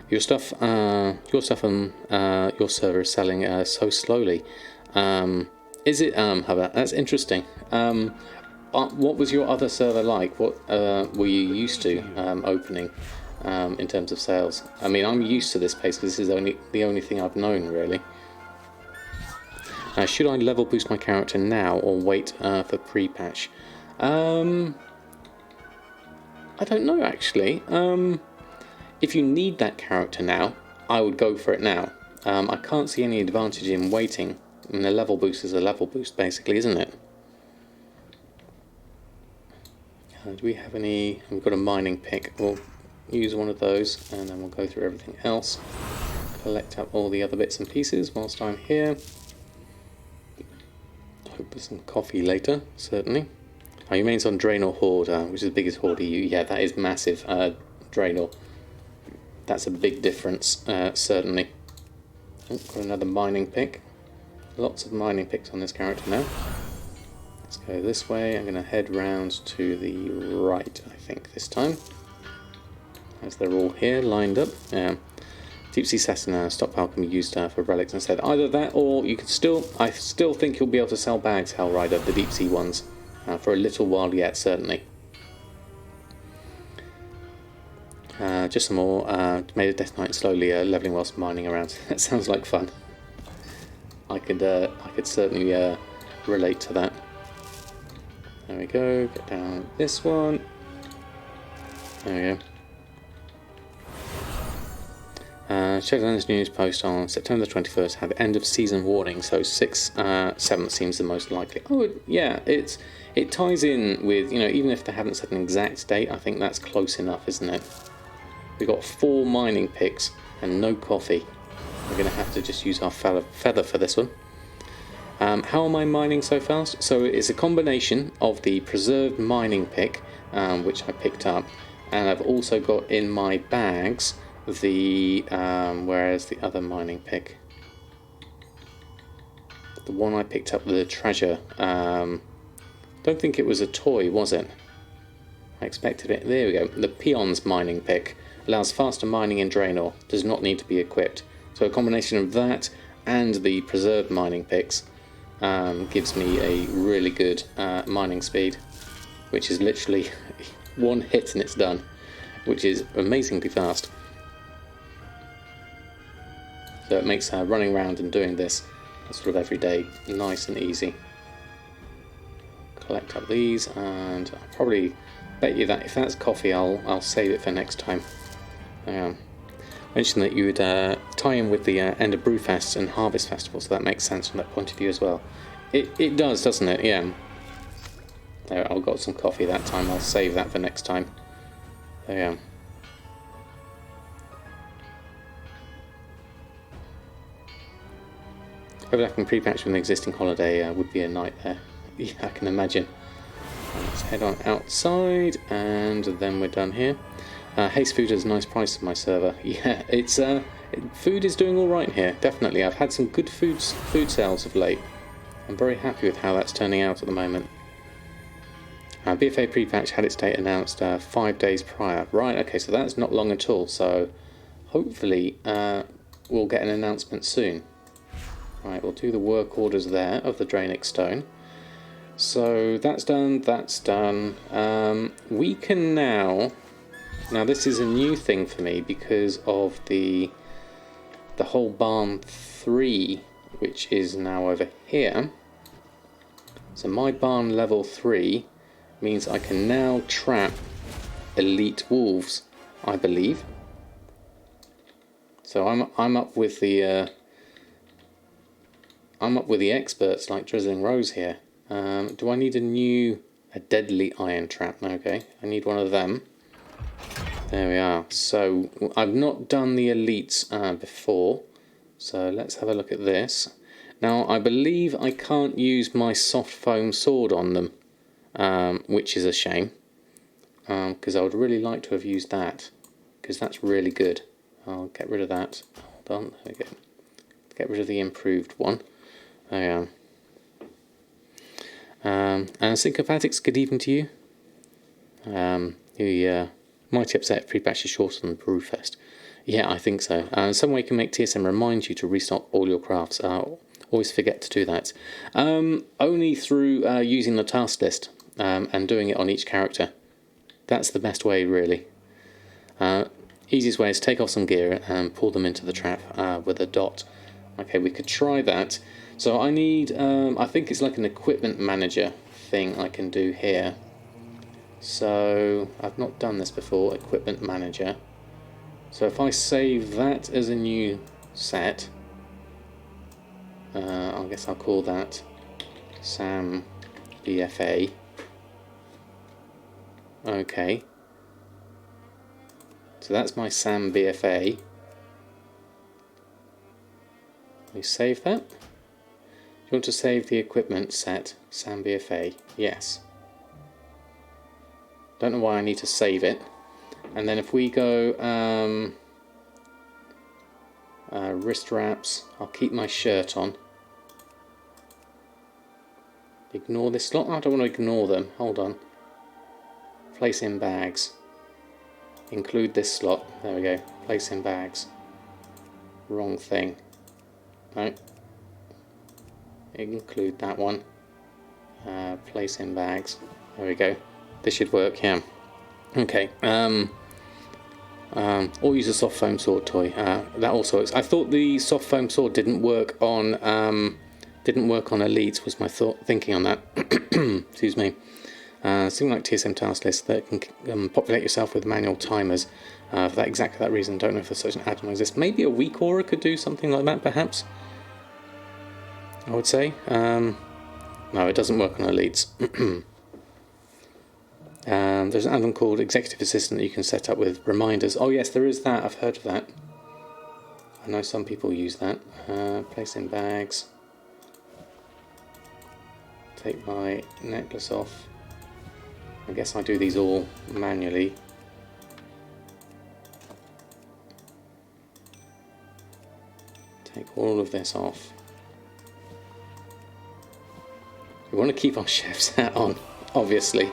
Your stuff on your server is selling so slowly. Is it, Hubbard? That's interesting. What was your other server like? What were you used to opening in terms of sales? I mean, I'm used to this pace because this is the only thing I've known, really. Should I level boost my character now or wait for pre-patch? I don't know, actually. If you need that character now, I would go for it now. I can't see any advantage in waiting. I mean, a level boost is a level boost, basically, isn't it? Do we have any? We've got a mining pick. We'll use one of those, and then we'll go through everything else. Collect up all the other bits and pieces whilst I'm here. Hope for some coffee later, certainly. Oh, your main's on Draenor Horde, which is the biggest horde EU. Yeah, that is massive, Draenor. That's a big difference, certainly. Oh, got another mining pick. Lots of mining picks on this character now. Let's go this way. I'm going to head round to the right, I think, this time. As they're all here, lined up. Deep Sea Assassin stockpile can be used for relics instead. Either that, or you could still... I still think you'll be able to sell bags, Hellrider, the Deep Sea ones. For a little while yet, certainly. Just some more. Made a Death Knight slowly leveling whilst mining around. That sounds like fun. I could certainly relate to that. There we go. Get down this one. There we go. Shadowlands news post on September the 21st had end of season warning, so 7th seems the most likely. Oh yeah, it ties in with, you know, even if they haven't set an exact date, I think that's close enough, isn't it? We've got 4 mining picks and no coffee. We're going to have to just use our feather for this one. How am I mining so fast? So it's a combination of the preserved mining pick, which I picked up, and I've also got in my bags the where's the other mining pick? The one I picked up with the treasure. Don't think it was a toy, was it? I expected it. There we go. The Peons mining pick allows faster mining in Draenor. Does not need to be equipped. So a combination of that and the preserved mining picks gives me a really good mining speed, which is literally one hit and it's done, which is amazingly fast. So it makes running around and doing this sort of every day nice and easy. Collect up these, and I'll probably bet you that if that's coffee, I'll save it for next time. Mentioned that you would tie in with the end of Brewfest and Harvest Festival, so that makes sense from that point of view as well. It does, doesn't it? Yeah. There, I've got some coffee that time. I'll save that for next time. There we go. Overlapping pre-patch with an existing holiday would be a nightmare. Yeah, I can imagine. Let's head on outside, and then we're done here. Haste Food has a nice price on my server. Yeah, it's food is doing all right here. Definitely, I've had some good food sales of late. I'm very happy with how that's turning out at the moment. BFA pre-patch had its date announced 5 days prior. Right, okay, so that's not long at all. So hopefully we'll get an announcement soon. Right, we'll do the work orders there of the Draenic Stone. So that's done, that's done. We can now this is a new thing for me because of the whole barn 3, which is now over here. So my barn level 3 means I can now trap elite wolves, I believe. So I'm up with the experts like Drizzling Rose here. Do I need a deadly iron trap? Okay, I need one of them. There we are. So I've not done the elites before, so let's have a look at this. Now I believe I can't use my soft foam sword on them, which is a shame, because I would really like to have used that, because that's really good. I'll get rid of that. Hold on, there we go. Get rid of the improved one. There we are. And Sycophatics, good evening to you. The Mighty upset if pre-patch is shorter than Brewfest. Yeah, I think so. Some way you can make TSM remind you to restock all your crafts. Always forget to do that. Only through using the task list and doing it on each character. That's the best way, really. Easiest way is take off some gear and pull them into the trap with a dot. Okay, we could try that. So I need, I think it's like an equipment manager thing I can do here. So I've not done this before, equipment manager. So if I save that as a new set, I guess I'll call that Sam BFA. Okay. So that's my Sam BFA. We save that. Do you want to save the equipment set, Sam BFA? Yes. Don't know why I need to save it. And then if we go wrist wraps, I'll keep my shirt on. Ignore this slot. I don't want to ignore them. Hold on. Place in bags. Include this slot. There we go. Place in bags. Wrong thing. No. Include that one. Place in bags. There we go. This should work, yeah. Okay. Or use a soft foam sword toy. That also works. I thought the soft foam sword didn't work on elites. Was my thinking on that? Excuse me. Something like TSM task list that can populate yourself with manual timers. For that exactly that reason, don't know if there's such an add-on exists. Maybe a weak aura could do something like that, perhaps. I would say. No, it doesn't work on elites. There's an add-on called Executive Assistant that you can set up with reminders. Oh yes, there is that. I've heard of that. I know some people use that. Place in bags. Take my necklace off. I guess I do these all manually. Take all of this off. We want to keep our chef's hat on, obviously.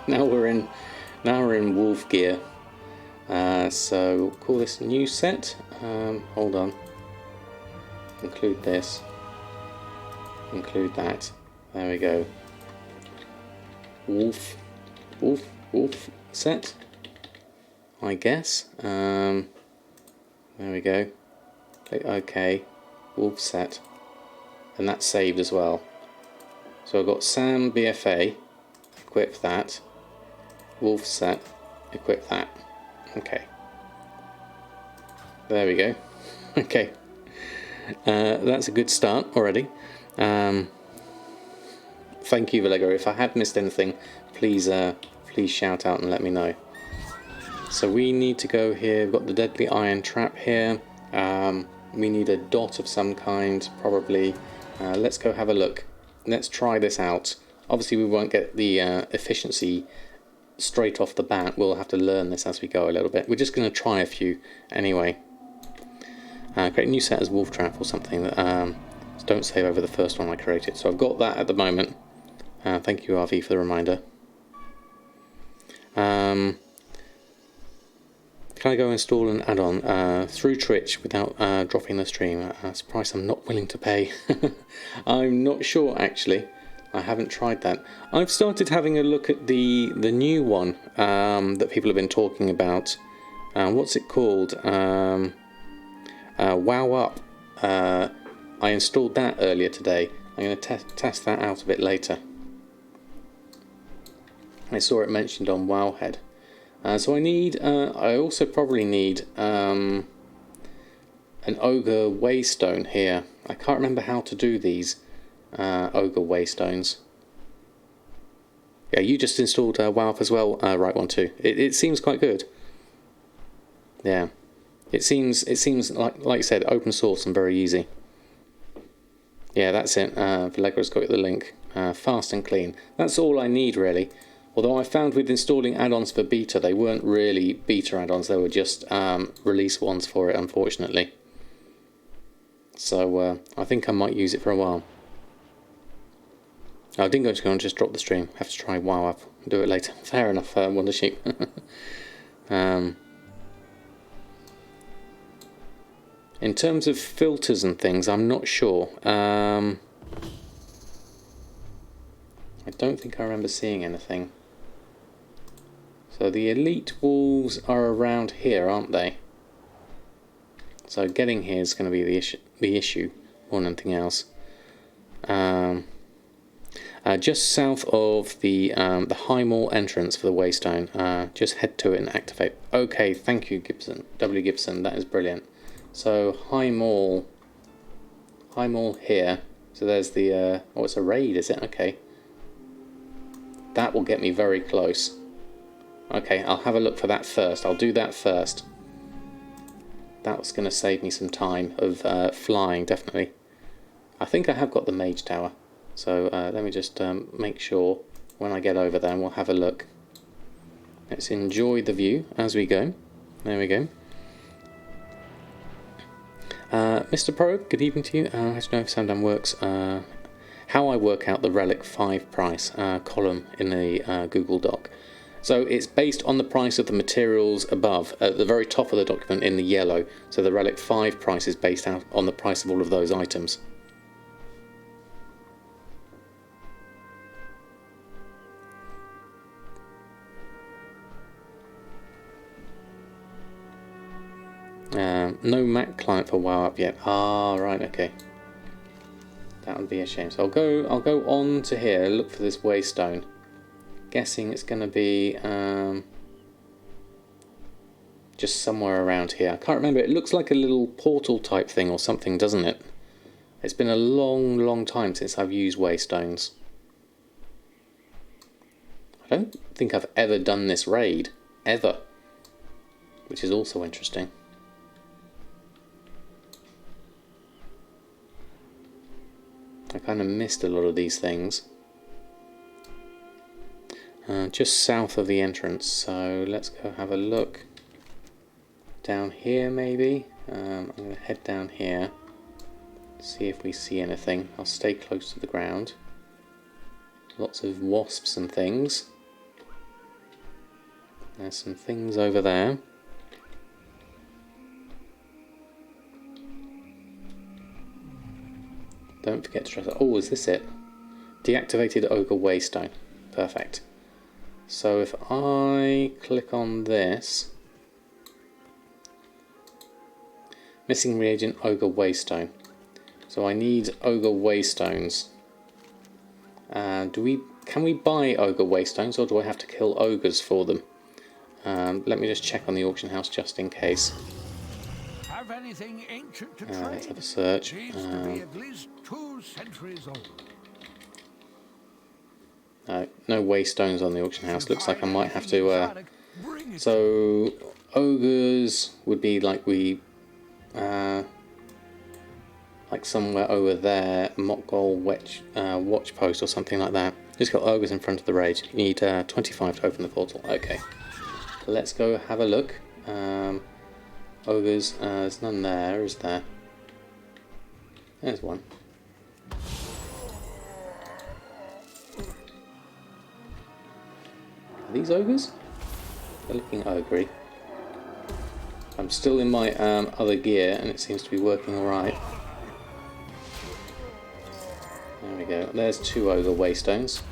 Now we're in wolf gear. So we'll call this new set. Hold on. Include this. Include that. There we go. Wolf set. I guess. There we go. Click OK. Wolf set. And that's saved as well. So I've got Sam BFA. Equip that. Wolf set, equip that. Okay. There we go. Okay. That's a good start already. Thank you, Valego. If I have missed anything, please shout out and let me know. So we need to go here. We've got the deadly iron trap here. We need a dot of some kind, probably. Let's go have a look. Let's try this out. Obviously, we won't get the efficiency straight off the bat. We'll have to learn this as we go a little bit. We're just going to try a few anyway. Create a new set as wolf trap or something. Don't save over the first one I created. So I've got that at the moment. Thank you, RV, for the reminder. Can I go install an add-on through Twitch without dropping the stream? That's a price I'm not willing to pay. I'm not sure, actually. I haven't tried that. I've started having a look at the new one that people have been talking about. What's it called? WoW Up. I installed that earlier today. I'm going to test that out a bit later. I saw it mentioned on Wowhead. So I need. I also probably need an ogre waystone here. I can't remember how to do these ogre waystones. Yeah, you just installed WoW up as well, right one too. It seems quite good. Yeah, it seems like you said, open source and very easy. Yeah, that's it. Valegra's got the link. Fast and clean. That's all I need really. Although I found with installing add-ons for beta, they weren't really beta add-ons. They were just release ones for it, unfortunately. So I think I might use it for a while. Oh, I didn't go to just drop the stream. Have to try WoW up. Do it later. Fair enough, Wonder Sheep. In terms of filters and things, I'm not sure. I don't think I remember seeing anything. So the elite wolves are around here, aren't they? So getting here is going to be the issue more than anything else. Just south of the High Mall entrance for the Waystone. Just head to it and activate. Okay, thank you, Gibson. W. Gibson, that is brilliant. So High Mall here. So there's the oh, it's a raid, is it? Okay. That will get me very close. Okay, I'll have a look for that first. I'll do that first. That's going to save me some time of flying, definitely. I think I have got the mage tower. So let me just make sure when I get over there and we'll have a look. Let's enjoy the view as we go. There we go. Mr. Pro, good evening to you. I don't know if Samadan works. How I work out the Relic 5 price column in the Google Doc. So it's based on the price of the materials above, at the very top of the document in the yellow. So the Relic 5 price is based out on the price of all of those items. No Mac client for WoW up yet. Ah, right, okay. That would be a shame. So I'll go on to here, look for this waystone. Guessing it's going to be just somewhere around here. I can't remember. It looks like a little portal type thing or something, doesn't it? It's been a long time since I've used waystones. I don't think I've ever done this raid, ever, which is also interesting. I kind of missed a lot of these things. Just south of the entrance, so let's go have a look. Down here maybe. I'm going to head down here, see if we see anything. I'll stay close to the ground. Lots of wasps and things. There's some things over there. Don't forget to trust. Oh, is this it? Deactivated Ogre Waystone. Perfect. So if I click on this, missing reagent Ogre Waystone. So I need Ogre Waystones. Can we buy Ogre Waystones, or do I have to kill ogres for them? Let me just check on the auction house just in case. Have anything ancient to Let's trade? have a search. Needs to be at least 2 centuries old. No waystones on the auction house. Looks like I might have to. So ogres would be like like somewhere over there, Mockgol watch post or something like that. Just got ogres in front of the raid. You need 25 to open the portal. Okay, let's go have a look. Ogres, there's none there, is there? There's one. Are these ogres? They're looking ogre-y. I'm still in my other gear and it seems to be working alright. There we go. There's 2 ogre waystones.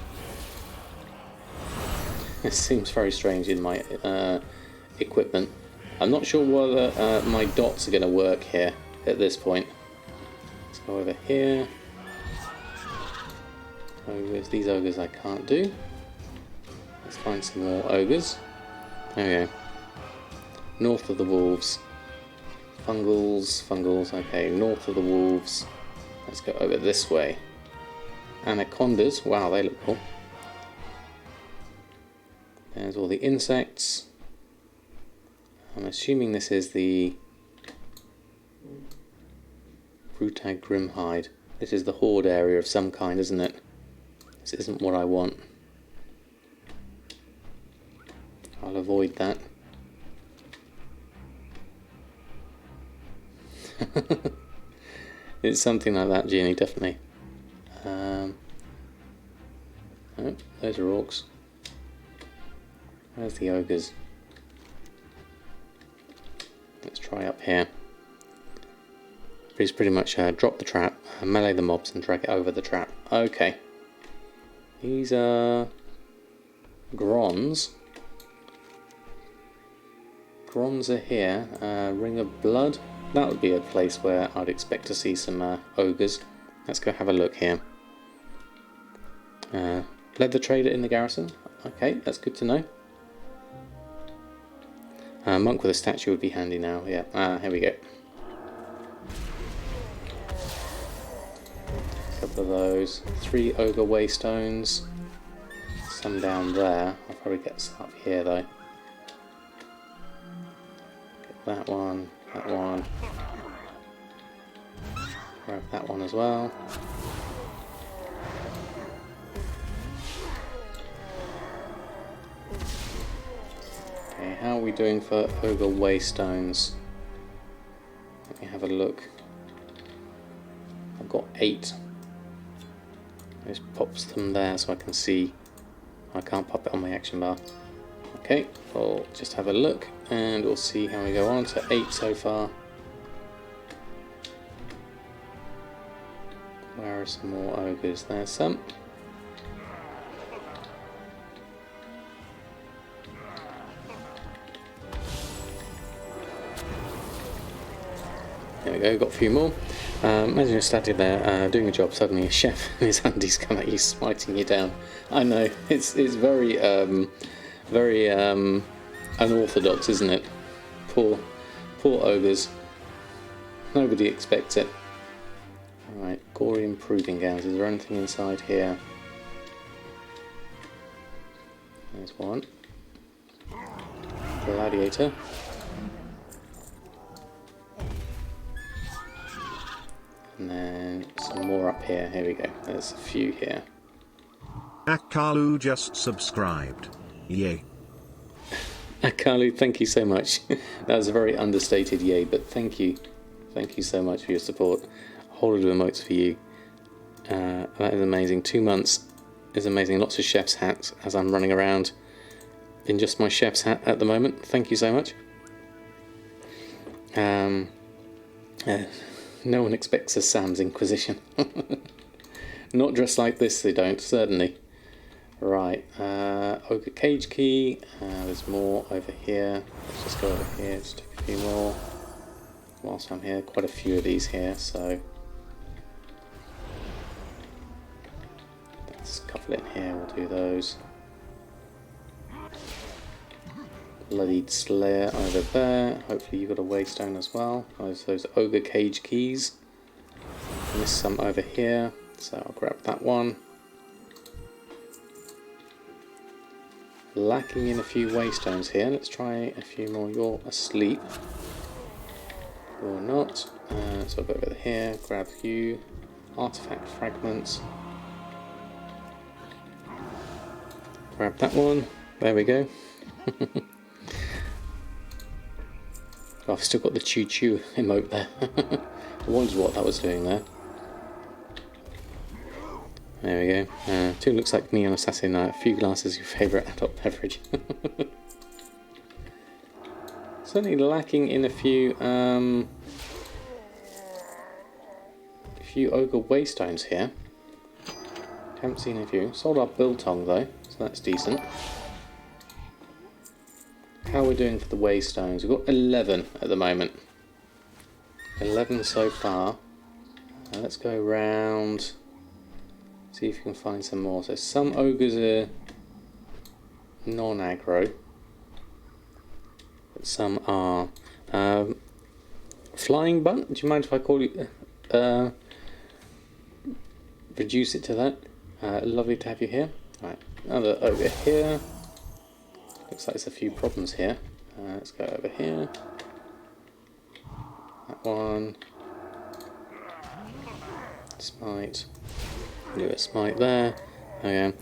It seems very strange in my equipment. I'm not sure whether my dots are going to work here at this point. Let's go over here. Ogres. These ogres I can't do. Let's find some more ogres. There we go. North of the wolves. Fungals, okay, north of the wolves. Let's go over this way. Anacondas, wow, they look cool. There's all the insects. I'm assuming this is the Brutag Grimhide. This is the horde area of some kind, isn't it? This isn't what I want. I'll avoid that. It's something like that, Genie, definitely. Oh, those are orcs. Where's the ogres? Let's try up here. Please pretty much drop the trap, melee the mobs and drag it over the trap. Okay. These are Grons. Grons are here. Ring of Blood. That would be a place where I'd expect to see some ogres. Let's go have a look here. Leather trader in the garrison. Okay, that's good to know. Monk with a statue would be handy now. Yeah, here we go. A couple of those. 3 ogre waystones. Some down there. I'll probably get some up here though. Get that one. That one. Grab that one as well. Okay, how are we doing for ogre waystones? Let me have a look. I've got 8. Just pops them there so I can see. I can't pop it on my action bar. Okay, we'll just have a look and we'll see how we go on. So 8 so far. Where are some more ogres? There's some. There we go, got a few more. Imagine you're standing there doing a job, suddenly a chef and his handies come at you, smiting you down. I know, it's very very unorthodox, isn't it? Poor ogres. Nobody expects it. Alright, gory improving gowns. Is there anything inside here? There's one. Gladiator. And then some more up here. Here we go. There's a few here. Akalu just subscribed. Yay. Akalu, thank you so much. That was a very understated yay, but thank you. Thank you so much for your support. A whole lot of emotes for you. That is amazing. 2 months is amazing. Lots of chef's hats as I'm running around in just my chef's hat at the moment. Thank you so much. No one expects a Sam's Inquisition. Not dressed like this, they don't, certainly. Right, Ogre Cage Key. There's more over here. Let's just go over here, just take a few more. Whilst I'm here, quite a few of these here, so let's a couple in here, we'll do those. Bloodied Slayer over there. Hopefully you've got a waystone as well. There's those Ogre Cage Keys. Missed some over here, so I'll grab that one. Lacking in a few waystones here. Let's try a few more. You're asleep. You're not. So I'll go over here, grab you. Artifact fragments. Grab that one. There we go. Oh, I've still got the choo choo emote there. I wondered what that was doing there. There we go. 2 looks like me on a Saturday night. A few glasses, your favourite adult beverage. Certainly lacking in a few ogre waystones here. Haven't seen a few. Sold our biltong though, so that's decent. How are we doing for the waystones? We've got 11 at the moment. 11 so far. Let's go around. See if you can find some more. So some ogres are non-aggro, but some are. flying bunt. Do you mind if I call you? Reduce it to that. Lovely to have you here. Right, another over here. Looks like there's a few problems here. Let's go over here. That one. Smite. Do a smite there. Okay.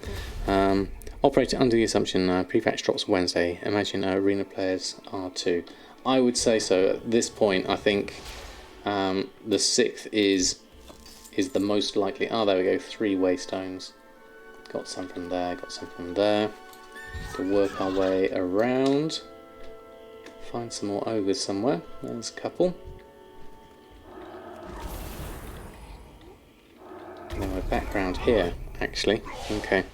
Operating under the assumption prefetch drops Wednesday. Imagine arena players are too. I would say so. At this point, I think the 6th is the most likely. Oh, there we go. 3 waystones. Got some from there. Got some from there. To work our way around. Find some more ogres somewhere. There's a couple. And then we're back round here, actually. Okay.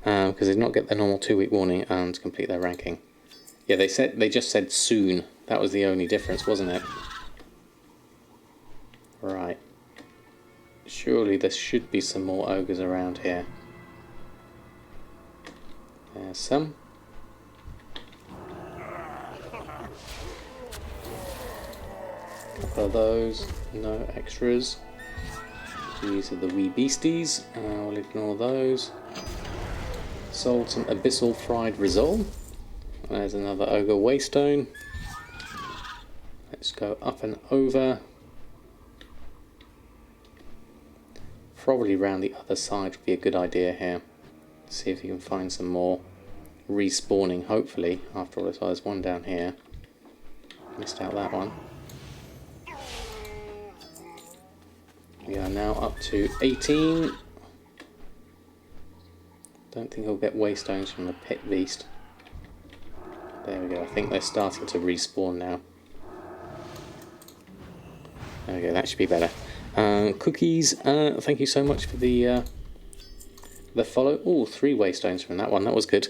Because they did not get the normal 2-week warning and complete their ranking. Yeah, they just said soon. That was the only difference, wasn't it? Right. Surely there should be some more ogres around here. There's some. Couple of those. No extras. These are the wee beasties. We'll ignore those. Sold some abyssal fried risol. There's another ogre waystone. Let's go up and over. Probably round the other side would be a good idea here. See if you can find some more respawning, hopefully. After all, there's one down here. Missed out that one. We are now up to 18. Don't think I'll get waystones from the pit beast. There we go. I think they're starting to respawn now. There we go. That should be better. Cookies. Thank you so much for the follow. Oh, 3 waystones from that one. That was good.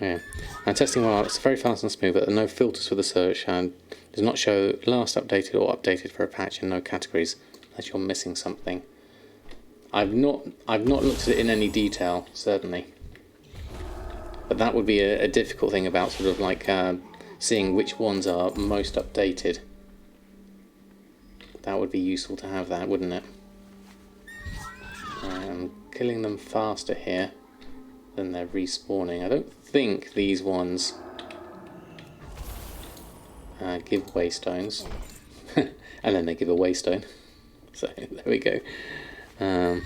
Yeah. Testing while it's very fast and smooth, but no filters for the search and does not show last updated or updated for a patch and no categories unless you're missing something. I've not looked at it in any detail, certainly. But that would be a difficult thing about sort of like seeing which ones are most updated. That would be useful to have that, wouldn't it? I'm killing them faster here than they're respawning. I don't think these ones give waystones. And then they give a waystone. So there we go. And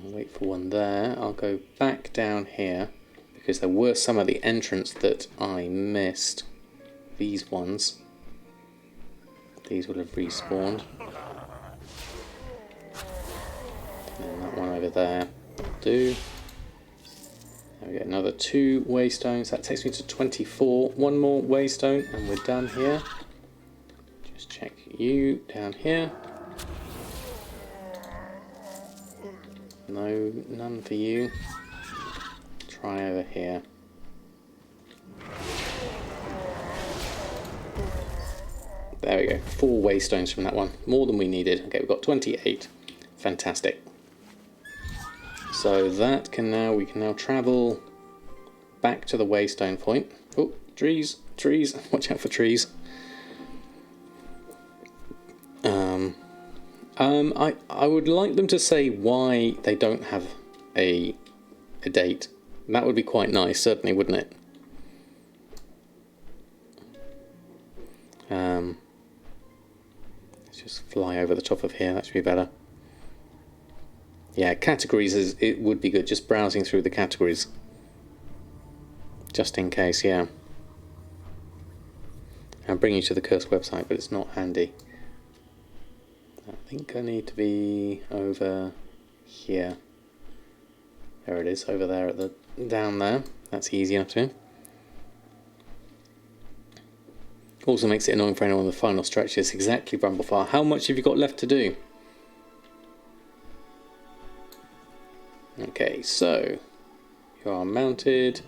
wait for one there. I'll go back down here because there were some at the entrance that I missed. These ones. These will have respawned. And that one over there will do. There we go, another 2 waystones. That takes me to 24. One more waystone and we're done here. Just check you down here. No, none for you. Try over here. There we go, 4 waystones from that one. More than we needed. Okay, we've got 28. Fantastic. So that we can now travel back to the waystone point. Oh, trees, trees, watch out for trees. I would like them to say why they don't have a date. That would be quite nice, certainly, wouldn't it? Let's just fly over the top of here, that should be better. Yeah, categories, it would be good, just browsing through the categories. Just in case, yeah. I'll bring you to the cursed website, but it's not handy. I think I need to be over here. There it is, over there down there. That's easy enough to do. Also makes it annoying for anyone on the final stretches. Exactly, Brumblefire. How much have you got left to do? Okay, so you are mounted.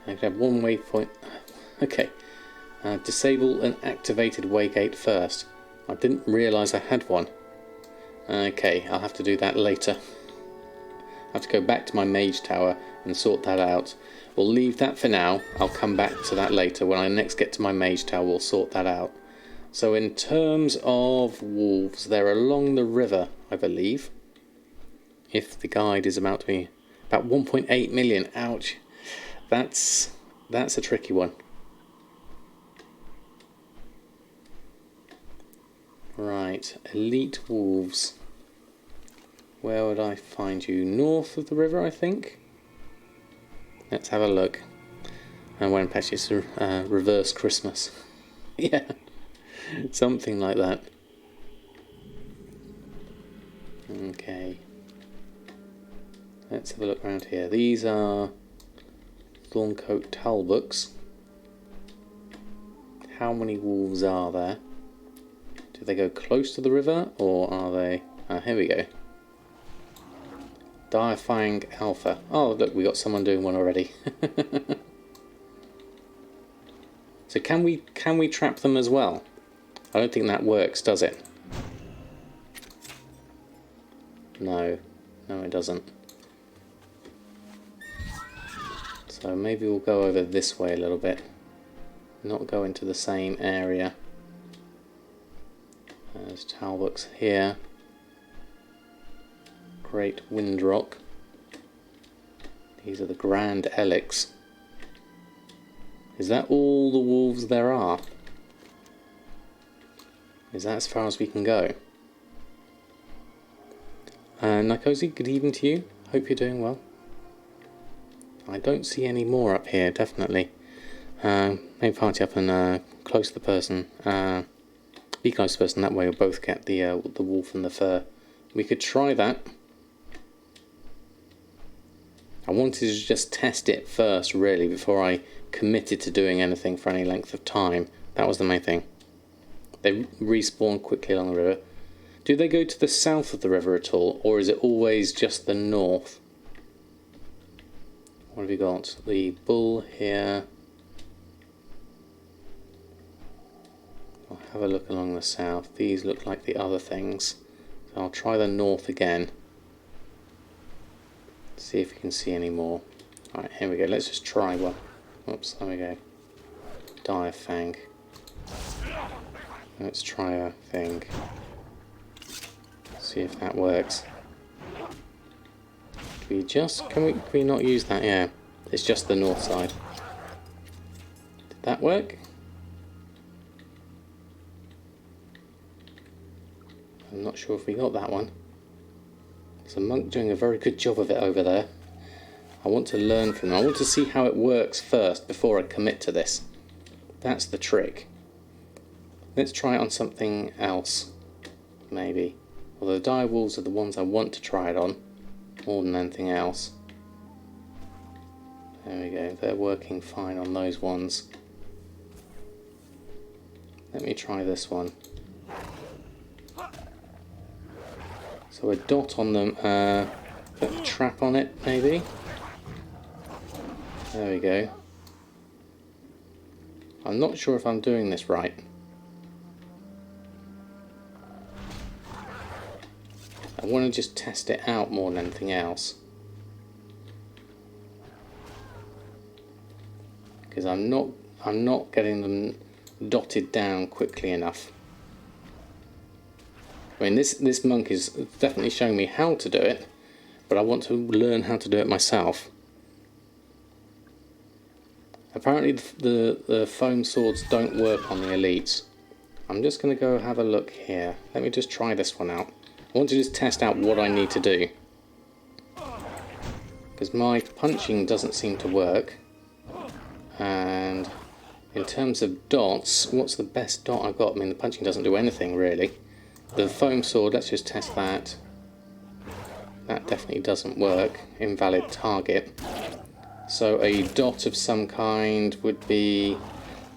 I can have one waypoint. Okay, disable an activated waygate first. I didn't realise I had one. Okay, I'll have to do that later. I have to go back to my mage tower and sort that out. We'll leave that for now. I'll come back to that later. When I next get to my mage tower, we'll sort that out. So in terms of wolves, they're along the river, I believe. If the guide is about to be about 1.8 million. Ouch. That's a tricky one. Right, elite wolves. Where would I find you? North of the river, I think. Let's have a look. And when patch it's reverse Christmas. Yeah, something like that. Okay. Let's have a look around here. These are Thorncoat Talbots. How many wolves are there? Do they go close to the river, or are they... here we go. Direfang Alpha. Oh, look, we got someone doing one already. So can we trap them as well? I don't think that works, does it? No, it doesn't. So maybe we'll go over this way a little bit. Not go into the same area. There's Talbots here. Great Windrock. These are the Grand Elix. Is that all the wolves there are? Is that as far as we can go? Nikosi, good evening to you. Hope you're doing well. I don't see any more up here, definitely. Maybe party up and close to the person. Be close to the person, that way we'll both get the wolf and the fur. We could try that. I wanted to just test it first, really, before I committed to doing anything for any length of time. That was the main thing. They respawn quickly along the river. Do they go to the south of the river at all, or is it always just the north? What have we got? The bull here. I'll have a look along the south. These look like the other things. So I'll try the north again. See if we can see any more. Alright, here we go. Let's just try one. Oops, there we go. Direfang. Let's try a thing. See if that works. Can we not use that? Yeah, it's just the north side. Did that work? I'm not sure if we got that one. There's a monk doing a very good job of it over there. I want to learn from them. I want to see how it works first before I commit to this. That's the trick. Let's try it on something else, maybe. Although the dire wolves are the ones I want to try it on more than anything else. There we go, they're working fine on those ones. Let me try this one. So a dot on them, put a trap on it maybe. There we go. I'm not sure if I'm doing this right. I want to just test it out more than anything else. Because I'm not getting them dotted down quickly enough. I mean, this monk is definitely showing me how to do it, but I want to learn how to do it myself. Apparently the foam swords don't work on the elites. I'm just going to go have a look here. Let me just try this one out. I want to just test out what I need to do. Because my punching doesn't seem to work. And in terms of dots, what's the best dot I've got? I mean, the punching doesn't do anything really. The foam sword, let's just test that. That definitely doesn't work. Invalid target. So a dot of some kind would be...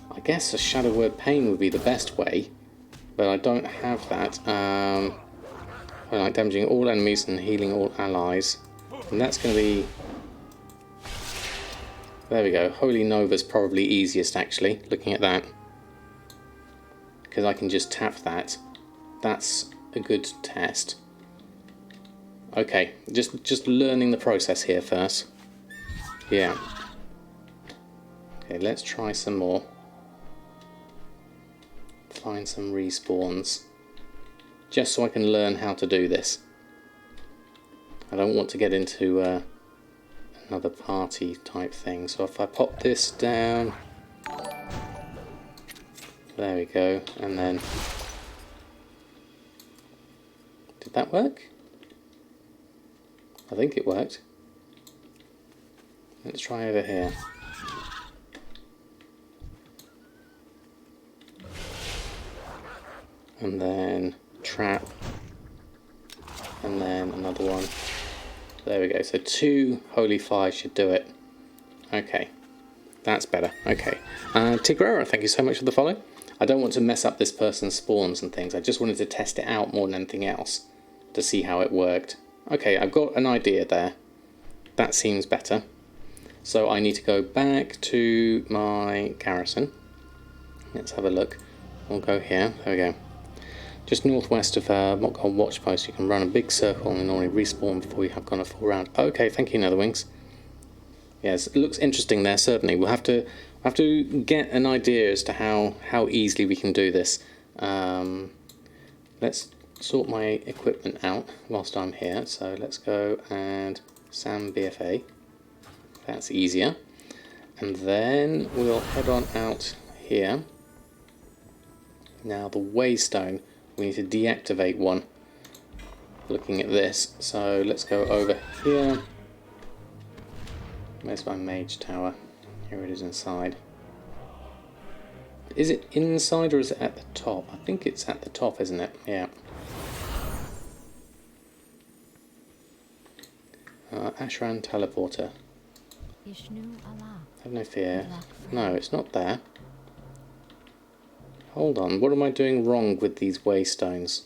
I guess a Shadow Word Pain would be the best way. But I don't have that. I like damaging all enemies and healing all allies. And that's going to be... There we go. Holy Nova's probably easiest actually, looking at that. Because I can just tap that. That's a good test. Okay, just learning the process here first. Yeah. Okay, let's try some more. Find some respawns. Just so I can learn how to do this. I don't want to get into another party type thing. So if I pop this down... There we go. And then... Did that work? I think it worked. Let's try over here. And then trap. And then another one. There we go. So 2 holy fires should do it. Okay. That's better. Okay. Tigrera, thank you so much for the follow. I don't want to mess up this person's spawns and things. I just wanted to test it out more than anything else to see how it worked. Okay, I've got an idea there. That seems better. So I need to go back to my garrison. Let's have a look. We'll go here. There we go. Just northwest of Mockgold Watchpost, you can run a big circle and normally respawn before you have gone a full round. Okay, thank you, Netherwings. Yes, it looks interesting there, certainly. We'll have to get an idea as to how easily we can do this. Let's sort my equipment out whilst I'm here. So let's go and Sam BFA. That's easier. And then we'll head on out here. Now the Waystone, we need to deactivate one. Looking at this, so let's go over here. Where's my mage tower? Here it is inside. Is it inside or is it at the top? I think it's at the top, isn't it? Yeah. Ashran teleporter. Have no fear. No, it's not there. Hold on, what am I doing wrong with these waystones?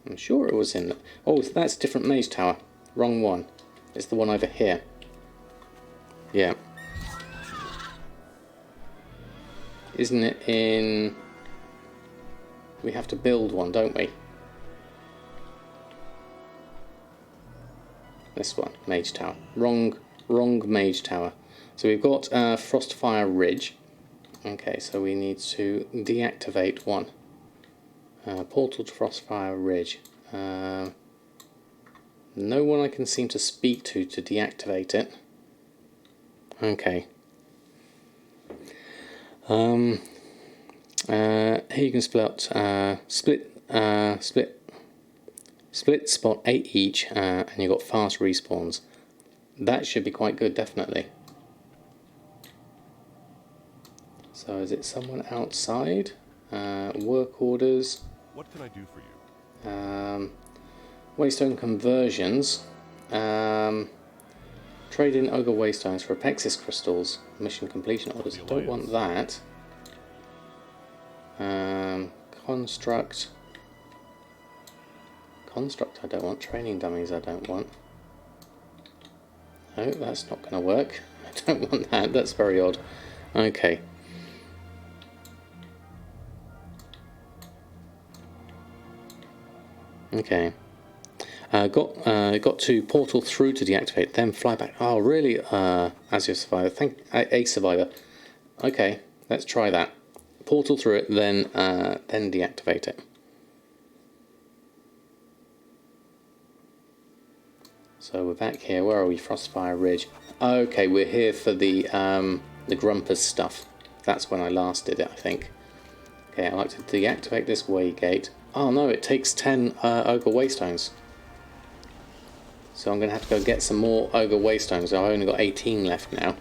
I'm sure it was in... Oh, that's a different mage tower. Wrong one. It's the one over here. Yeah. Isn't it in... We have to build one, don't we? This one, Mage Tower. Wrong Mage Tower. So we've got Frostfire Ridge. Okay, so we need to deactivate one. Portal to Frostfire Ridge. No one I can seem to speak to deactivate it. Okay. Here you can split spot 8 each, and you've got fast respawns. That should be quite good, definitely. So is it someone outside? Work orders. What can I do for you? Waystone conversions. Trade in Ogre Waystones for Apexis crystals. Mission completion orders. I don't want that. Construct I don't want. Training dummies I don't want. No, that's not going to work. I don't want that. That's very odd. Okay. Okay. Got to portal through to deactivate, then fly back. Oh, really? As your survivor. A survivor. Okay, let's try that. Portal through it, then deactivate it. So we're back here. Where are we? Frostfire Ridge. Okay, we're here for the Grumpers stuff. That's when I last did it, I think. Okay, I like to deactivate this waygate. Oh no, it takes 10 Ogre Waystones. So I'm going to have to go get some more Ogre Waystones. I've only got 18 left now.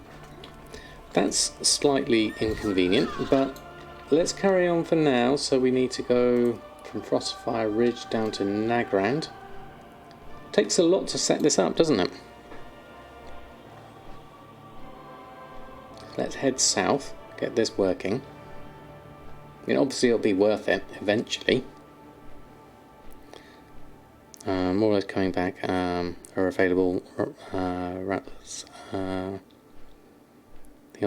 That's slightly inconvenient, but let's carry on for now. So we need to go from Frostfire Ridge down to Nagrand. Takes a lot to set this up, doesn't it? Let's head south, get this working. Obviously it'll be worth it eventually. More or less coming back are available. Rattlers. The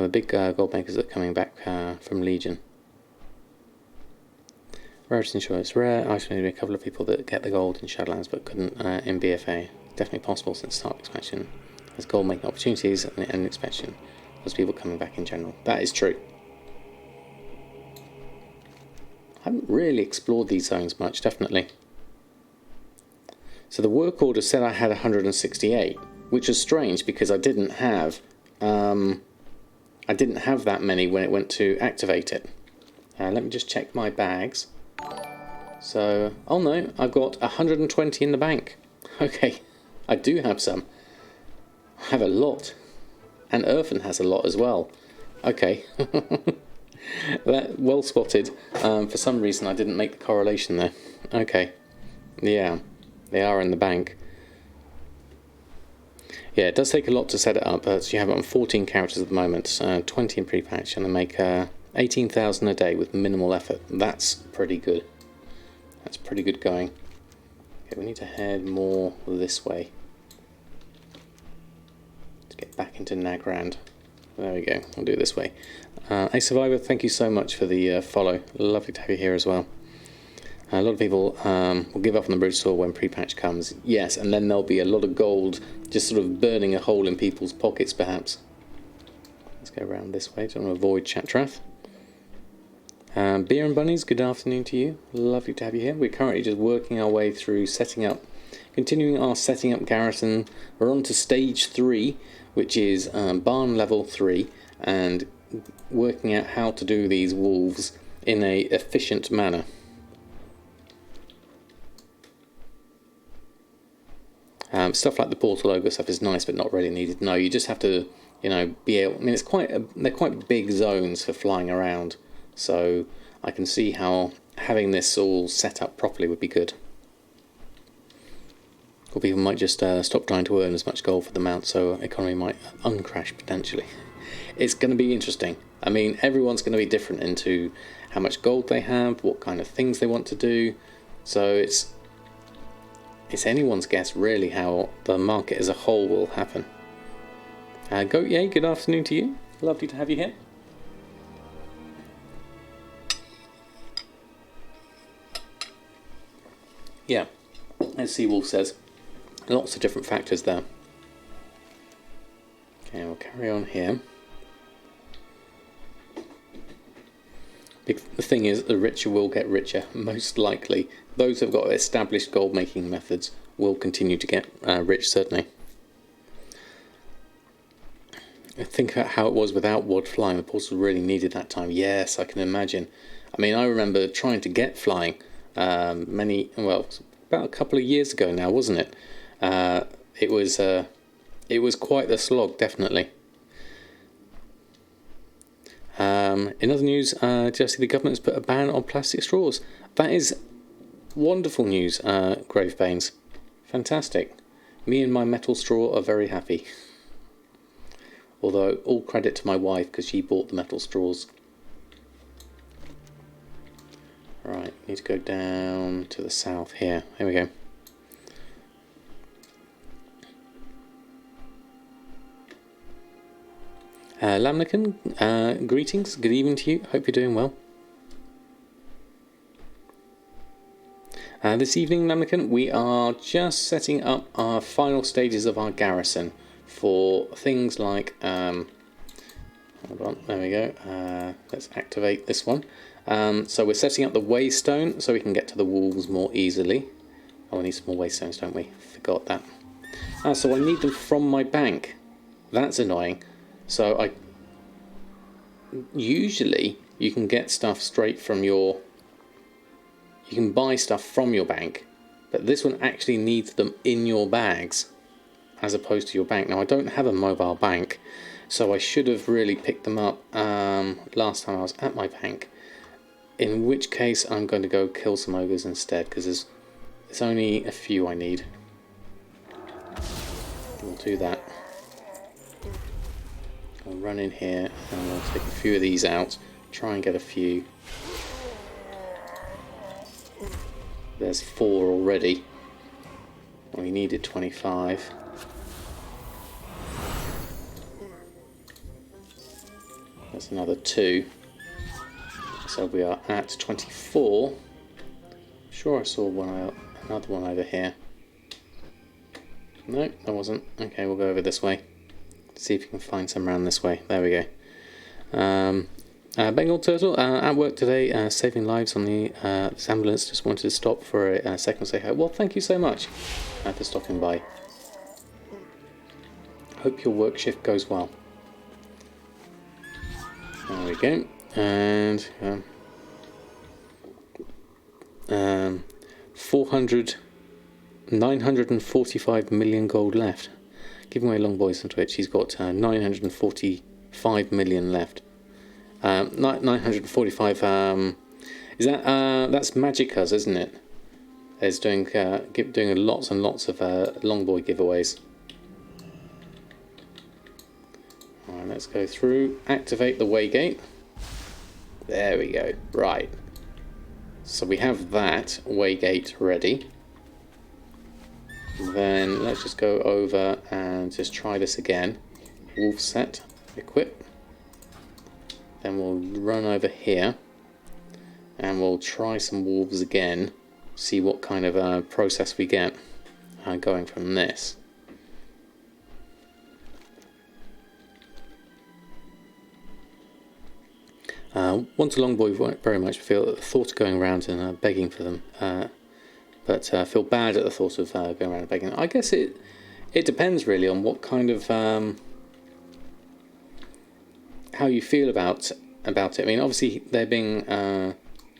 big Goldmakers that are coming back from Legion. Rarity ensure it's rare. I actually need a couple of people that get the gold in Shadowlands but couldn't in BFA. definitely possible since the start of expansion. There's gold making opportunities and an expansion. There's people coming back in general. That is true. I haven't really explored these zones much, definitely. So the work order said I had 168, which is strange because I didn't have that many when it went to activate it. Let me just check my bags. So, oh no, I've got 120 in the bank. Okay, I do have some. I have a lot. And Earthen has a lot as well. Okay. That, well spotted. For some reason I didn't make the correlation there. Okay. Yeah, they are in the bank. Yeah, it does take a lot to set it up. So you have it on 14 characters at the moment, 20 in pre-patch, and they make 18,000 a day with minimal effort. That's pretty good. That's pretty good going. Okay, we need to head more this way to get back into Nagrand. There we go, we'll do it this way. Hey Survivor, thank you so much for the follow. Lovely to have you here as well. A lot of people will give up on the Brutal when pre-patch comes. Yes, and then there'll be a lot of gold just sort of burning a hole in people's pockets perhaps. Let's go around this way, don't want to avoid Chatrath. Beer and Bunnies, good afternoon to you. Lovely to have you here. We're currently just working our way through continuing our setting up garrison. We're on to stage 3, which is barn level 3, and working out how to do these wolves in a efficient manner. Stuff like the portal ogre stuff is nice but not really needed. No, you just have to, you know, be able. I mean, they're quite big zones for flying around, so I can see how having this all set up properly would be good. Or people might just stop trying to earn as much gold for the mount, so economy might uncrash potentially. It's going to be interesting. I mean, everyone's going to be different into how much gold they have, what kind of things they want to do. So it's anyone's guess really how the market as a whole will happen. Goat Yay, good afternoon to you. Lovely to have you here. Yeah, as Seawolf says, lots of different factors there. Okay, we'll carry on here. The thing is, the richer will get richer, most likely. Those who've got established gold making methods will continue to get rich, certainly. Think about how it was without WOD flying. The portal really needed that time. Yes, I can imagine. I mean, I remember trying to get flying about a couple of years ago now, wasn't it? It was quite the slog, definitely. In other news, Jesse, the government's put a ban on plastic straws. That is wonderful news, Gravebanes. Fantastic. Me and my metal straw are very happy. Although, all credit to my wife because she bought the metal straws. Right, need to go down to the south here. Here we go. Lamnican, greetings, good evening to you. Hope you're doing well. This evening, Lamnican, we are just setting up our final stages of our garrison for things like, hold on, there we go, let's activate this one. So we're setting up the waystone so we can get to the walls more easily. Oh, we need some more waystones, don't we? Forgot that. So I need them from my bank. That's annoying. So usually you can get stuff straight from you can buy stuff from your bank, but this one actually needs them in your bags as opposed to your bank. Now I don't have a mobile bank, so I should have really picked them up last time I was at my bank, in which case I'm going to go kill some ogres instead, because there's only a few I need. We'll do that. I'll run in here and we'll take a few of these out, try and get a few. There's 4 already. We needed 25. There's another 2. So we are at 24. Sure, I saw another one over here. No, that wasn't. Okay, we'll go over this way. See if we can find some around this way. There we go. Bengal Turtle, at work today, saving lives on the this ambulance. Just wanted to stop for a second and say hi. Well, thank you so much for stopping by. Hope your work shift goes well. There we go. And 945 million gold left. Giving away long boys on Twitch. He's got 945 million left. 945. Is that that's Magicas, isn't it? Is doing lots and lots of long boy giveaways. Alright, let's go through. Activate the waygate. There we go. Right. So we have that waygate ready. Then let's just go over and just try this again. Wolf set, equip. Then we'll run over here and we'll try some wolves again. See what kind of process we get going from this. Once a long boy won't very much feel the thought of going around and begging for them, but feel bad at the thought of going around and begging. I guess it depends really on what kind of how you feel about it. I mean, obviously they're being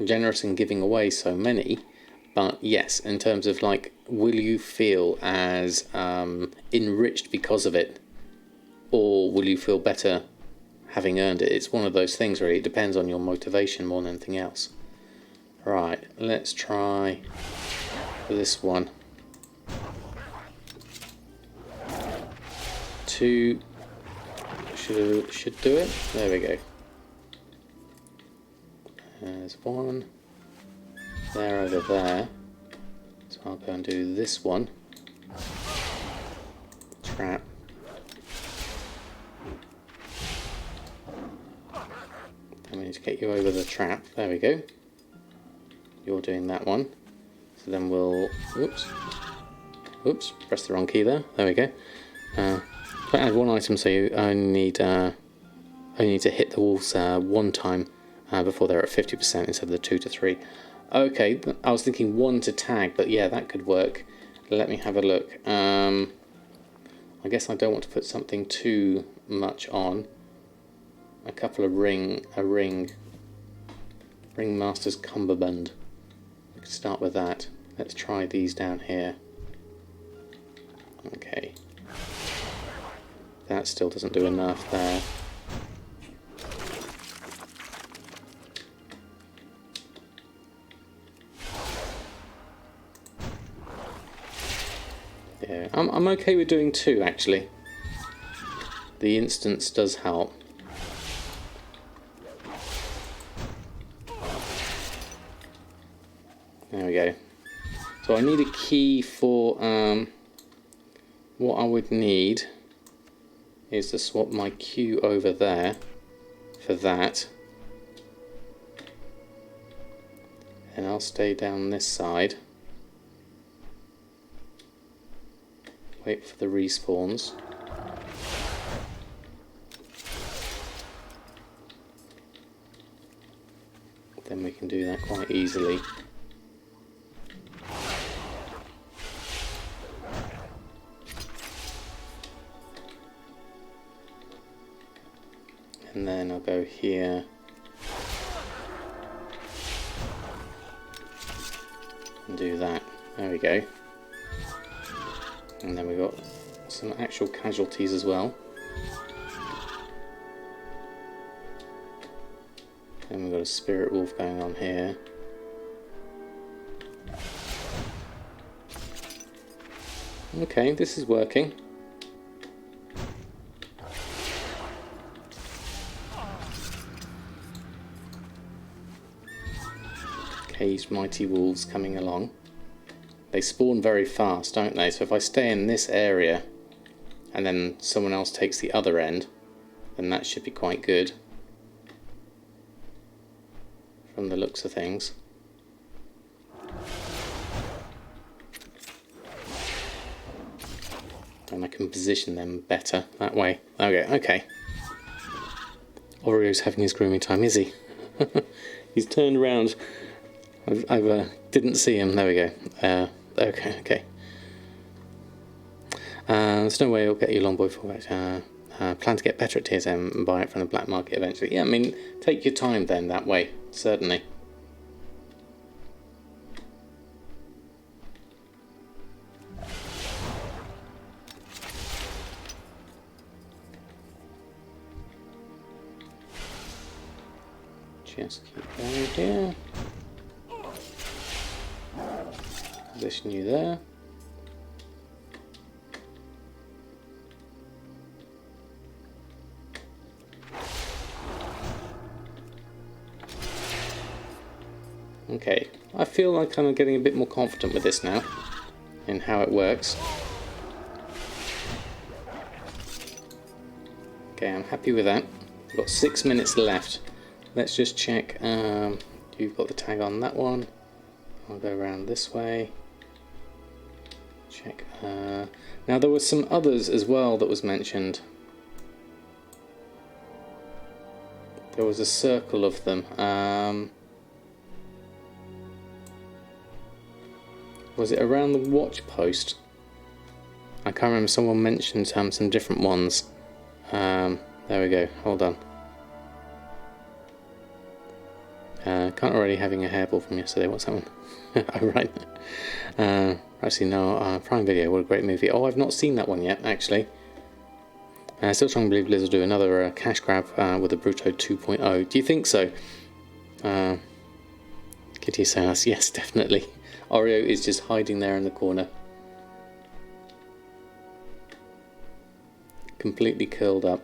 generous in giving away so many, but yes, in terms of like, will you feel as enriched because of it, or will you feel better having earned it? It's one of those things really. It depends on your motivation more than anything else. Right, let's try this one. 2 should do it. There we go. There's 1 there over there. So I'll go and do this one. Trap. And we need to get you over the trap. There we go. You're doing that one. So then we'll... Oops, press the wrong key there. There we go. If I add 1 item, so you only need to hit the wolves 1 time before they're at 50% instead of the 2 to 3. Okay, I was thinking 1 to tag, but yeah, that could work. Let me have a look. I guess I don't want to put something too much on. A couple of Ringmaster's Cummerbund. We could start with that. Let's try these down here. Okay. That still doesn't do enough there. Yeah, I'm okay with doing 2 actually. The instance does help. There we go. So I need a key for what I would need is to swap my queue over there for that, and I'll stay down this side, wait for the respawns. Then we can do that quite easily. And then I'll go here and do that. There we go. And then we've got some actual casualties as well. And we've got a spirit wolf going on here. Okay, this is working. Caged mighty wolves coming along. They spawn very fast, don't they? So if I stay in this area and then someone else takes the other end, then that should be quite good from the looks of things. then I can position them better that way. Okay. Oreo's having his grooming time, is he? He's turned around. I didn't see him. There we go. Okay. There's no way I'll get you Longboy fullback. Plan to get better at TSM and buy it from the black market eventually. Yeah, I mean, take your time then that way, certainly. Just keep going here. Position you there. Okay, I feel like I'm getting a bit more confident with this now, in how it works. Okay, I'm happy with that. I've got 6 minutes left. Let's just check. You've got the tag on that one. I'll go around this way. Check. Now there were some others as well that was mentioned. There was a circle of them. Was it around the watch post? I can't remember. Someone mentioned some different ones. There we go. Hold on. Can't already having a hairball from yesterday. What's that one? Oh, right. Actually, no. Prime Video. What a great movie. Oh, I've not seen that one yet, actually. Still trying to believe Blizzard will do another cash grab with a Bruto 2.0. Do you think so? Kitty says yes, definitely. Oreo is just hiding there in the corner. Completely curled up.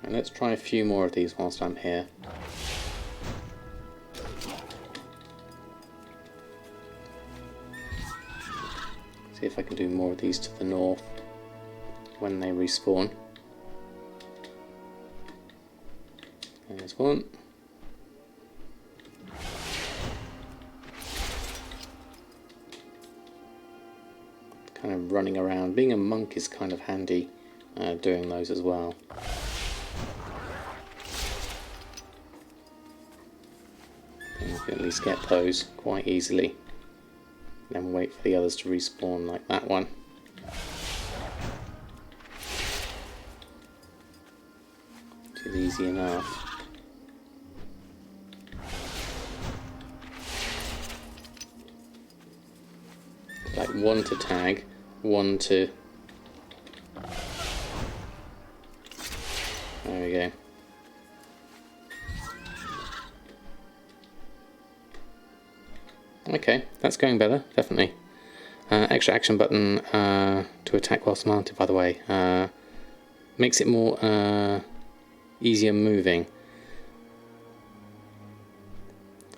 And let's try a few more of these whilst I'm here. See if I can do more of these to the north when they respawn. There's one. Kind of running around. Being a monk is kind of handy doing those as well. And you can at least get those quite easily. Then wait for the others to respawn like that one. Which is easy enough. Like one to tag, one to... There we go. Okay, that's going better, definitely. Extra action button to attack whilst mounted, by the way. Makes it more easier moving.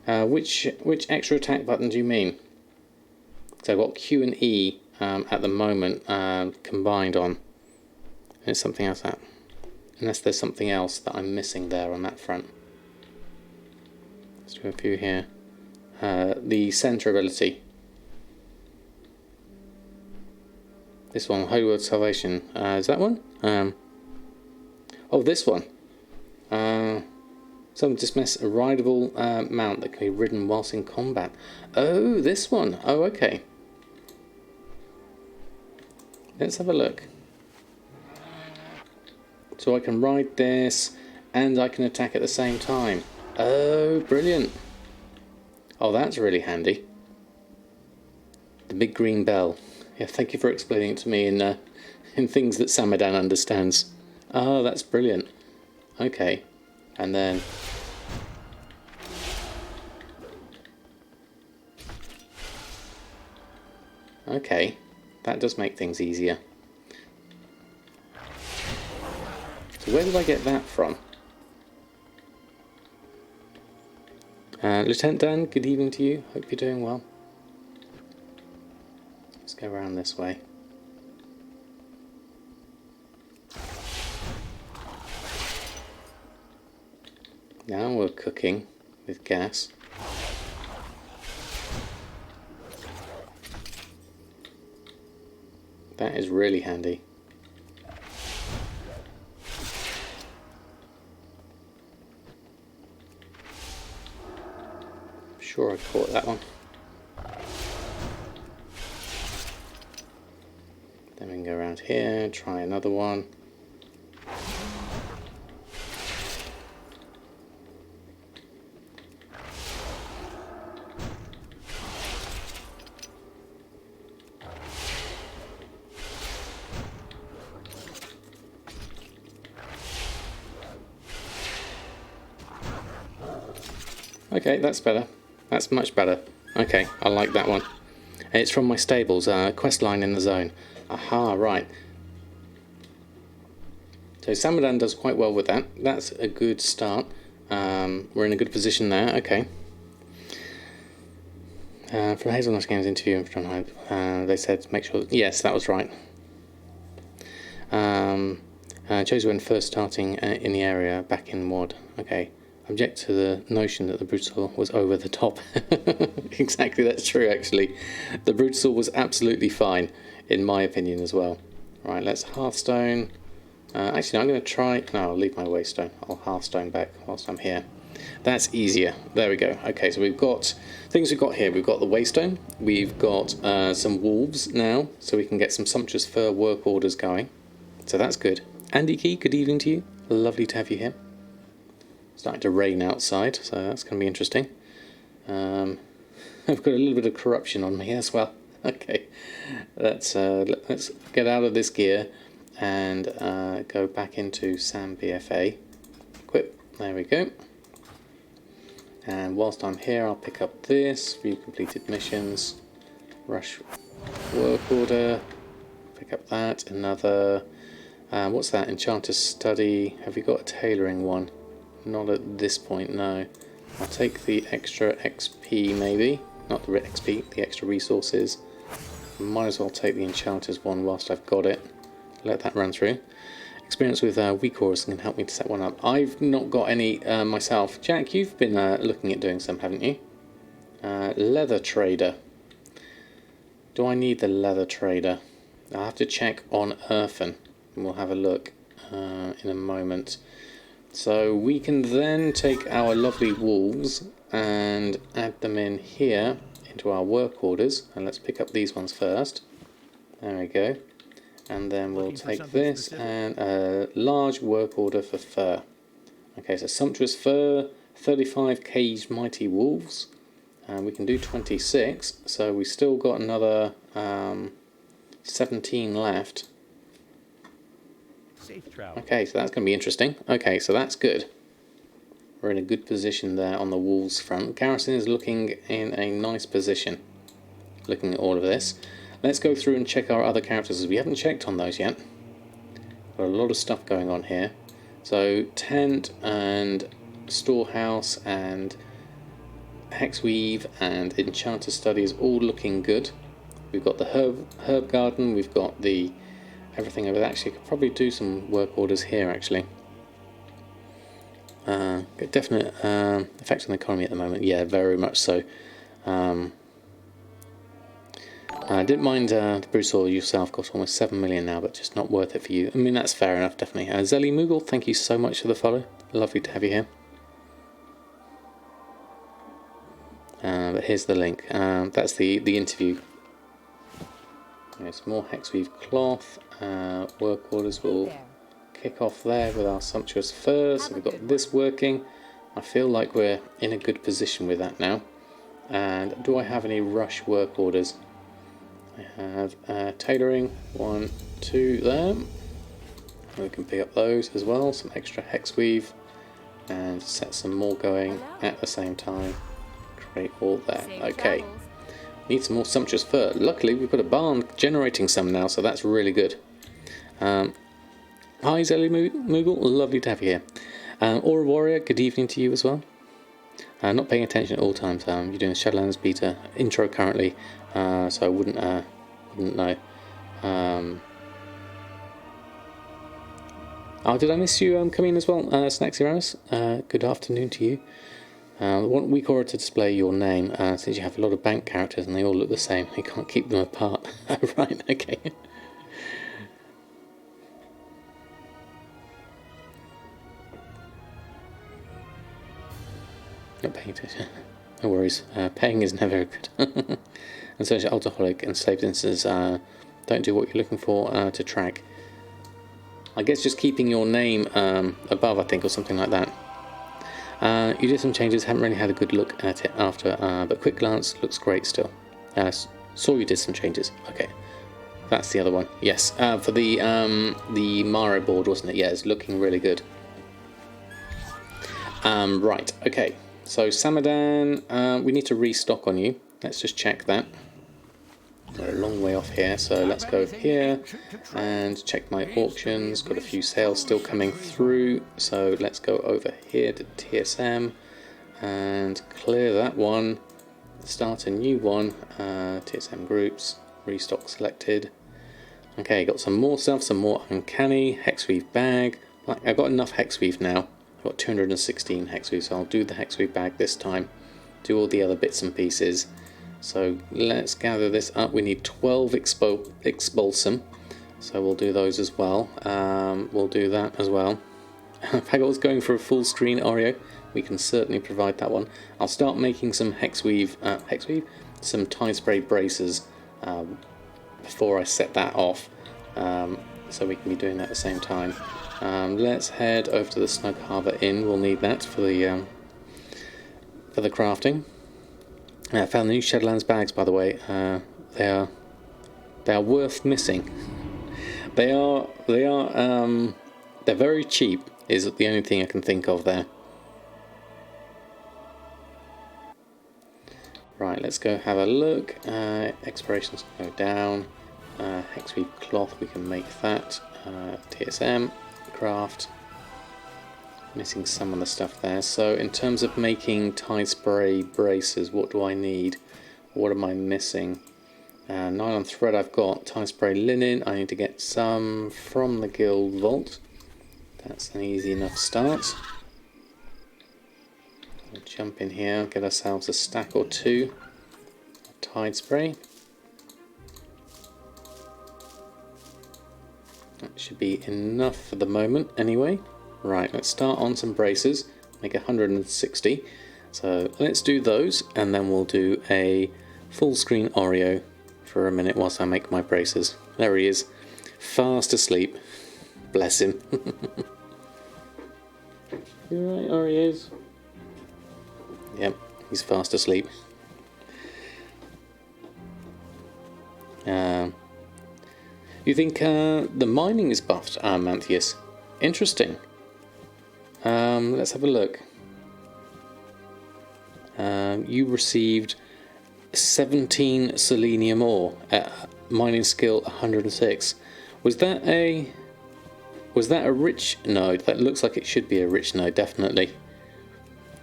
Which extra attack button do you mean? So I've got Q and E at the moment combined on. There's something else that, unless there's something else that I'm missing there on that front. Let's do a few here. The center ability. This one, Holy Word Salvation. Is that one? Oh, this one. Some dismiss a rideable mount that can be ridden whilst in combat. Oh, this one. Oh, okay. Let's have a look. So I can ride this and I can attack at the same time. Oh, brilliant. Oh, that's really handy. The big green bell. Yeah, thank you for explaining it to me in things that Samadan understands. Oh, that's brilliant. Okay. And then... Okay. That does make things easier. So where did I get that from? Lieutenant Dan, good evening to you. Hope you're doing well. Let's go around this way. Now we're cooking with gas. That is really handy. sure I caught that one. Then we can go around here, try another one. Okay, that's better. That's much better. Okay, I like that one. It's from my stables, quest line in the zone. Aha, right. So Samadan does quite well with that. That's a good start. We're in a good position there. Okay. From Hazelnut Games interview from home, they said make sure. Yes, that was right. Chose when first starting in the area back in WoD. Okay. Object to the notion that the Brutal was over the top. Exactly, that's true actually. The Brutal was absolutely fine, in my opinion as well. Right, let's Hearthstone. Actually, no, I'm going to try... No, I'll leave my Waystone. I'll Hearthstone back whilst I'm here. That's easier. There we go. Okay, so we've got... Things we've got here. We've got the Waystone. We've got some Wolves now, so we can get some Sumptuous Fur work orders going. So that's good. Andy Key, good evening to you. Lovely to have you here. Starting to rain outside, so that's going to be interesting. I've got a little bit of corruption on me as well. Okay, let's get out of this gear and go back into Sam BFA. Equip, there we go. And whilst I'm here, I'll pick up this, view completed missions, rush work order, pick up that, another, what's that, Enchanter's Study, have we got a tailoring one? Not at this point, no. I'll take the extra XP maybe. Not the XP, the extra resources. Might as well take the Enchanter's one whilst I've got it. Let that run through. Experience with weak auras can help me to set one up. I've not got any myself. Jack, you've been looking at doing some, haven't you? Leather Trader. Do I need the Leather Trader? I'll have to check on Earthen. And we'll have a look in a moment. So we can then take our lovely wolves and add them in here into our work orders. And let's pick up these ones first. There we go. And then we'll take this and a large work order for fur. Okay, so Sumptuous Fur, 35 caged mighty wolves. And we can do 26, so we still got another 17 left. Okay, so that's going to be interesting. Okay, so that's good. We're in a good position there on the wolves front. Garrison is looking in a nice position, looking at all of this. Let's go through and check our other characters, as we haven't checked on those yet. Got a lot of stuff going on here. So Tent and Storehouse and Hexweave and Enchanter Study is all looking good. We've got the herb garden, we've got the everything over there. Actually, I could probably do some work orders here actually. Definite effect on the economy at the moment. Yeah, very much so. I didn't mind the Brutal yourself, got almost 7 million now, but just not worth it for you. I mean, that's fair enough, definitely. Zelly Moogle, thank you so much for the follow. Lovely to have you here. But here's the link. That's the interview. There's more Hexweave cloth. Work orders will kick off there with our Sumptuous Furs. So we've got this working. I feel like we're in a good position with that now. And do I have any rush work orders? I have tailoring, 1, 2 there. We can pick up those as well, some extra Hexweave, and set some more going at the same time. Create all there. Okay. Need some more Sumptuous Fur. Luckily, we've got a barn generating some now, so that's really good. Hi, Zelly Moogle. Lovely to have you here. Aura Warrior, good evening to you as well. Not paying attention at all times. You're doing the Shadowlands beta intro currently, so I wouldn't know. Oh, did I miss you coming in as well, Snacksy Ramos? Good afternoon to you. One week order to display your name, since you have a lot of bank characters and they all look the same. You can't keep them apart. Right, okay. Not paying attention. No worries. Paying is never good. And search alcoholic and saved instances. Don't do what you're looking for to track. I guess just keeping your name above, I think, or something like that. You did some changes, haven't really had a good look at it after, but quick glance looks great still. Saw you did some changes. Okay, that's the other one. Yes, for the Maro board, wasn't it? Yeah, it's looking really good. Right, okay. So Samadan, we need to restock on you. Let's just check that. We're a long way off here, so let's go here and check my auctions. Got a few sales still coming through, so let's go over here to TSM and clear that one. Start a new one. TSM groups, restock selected. Okay, got some more stuff, some more uncanny hexweave bag. I've got enough hexweave now. I've got 216 hexweave, so I'll do the hexweave bag this time. Do all the other bits and pieces. So let's gather this up. We need 12 expulsum, so we'll do those as well. We'll do that as well. If I was going for a full screen Oreo, we can certainly provide that one. I'll start making some hexweave, some tie spray braces before I set that off, so we can be doing that at the same time. Let's head over to the Snug Harbour Inn. We'll need that for the crafting. I found the new Shadowlands bags, by the way. They are worth missing. They're very cheap. Is the only thing I can think of there. Right, let's go have a look. Expirations go down. Hexweave cloth, we can make that. TSM craft. Missing some of the stuff there. So in terms of making tie spray braces, what do I need? What am I missing? Nylon thread I've got. Tie spray linen, I need to get some from the guild vault. That's an easy enough start. We'll jump in here, get ourselves a stack or two of Tide spray. That should be enough for the moment anyway. Right, let's start on some braces, make 160. So let's do those, and then we'll do a full screen Oreo for a minute whilst I make my braces. There he is, fast asleep. Bless him. You alright, Oreos? Yep, he's fast asleep. You think the mining is buffed, Manthius? Interesting. Let's have a look. You received 17 selenium ore at mining skill 106. Was that a rich node? That looks like it should be a rich node, definitely.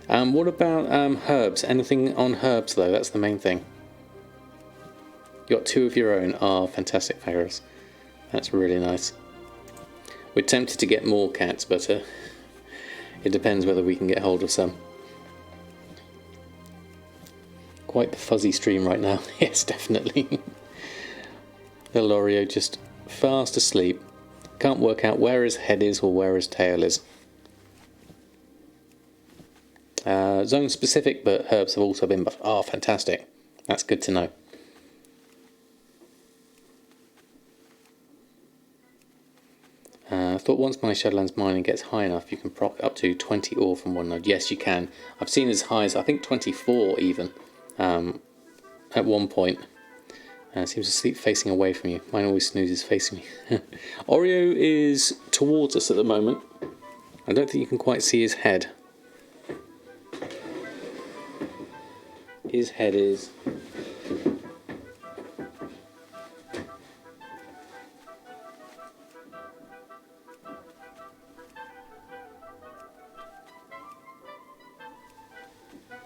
What about herbs? Anything on herbs though? That's the main thing. You got 2 of your own. Oh, fantastic, Fagros. That's really nice. We're tempted to get more cats, but it depends whether we can get hold of some. Quite the fuzzy stream right now. Yes, definitely. Little Oreo just fast asleep. Can't work out where his head is or where his tail is. Zone specific, but herbs have also been buffed. Oh, fantastic. That's good to know. I thought once my Shadowlands mining gets high enough, you can proc up to 20 ore from one node. Yes, you can. I've seen as high as, I think, 24 even, at one point. Seems to sleep facing away from you. Mine always snoozes facing me. Oreo is towards us at the moment. I don't think you can quite see his head. His head is...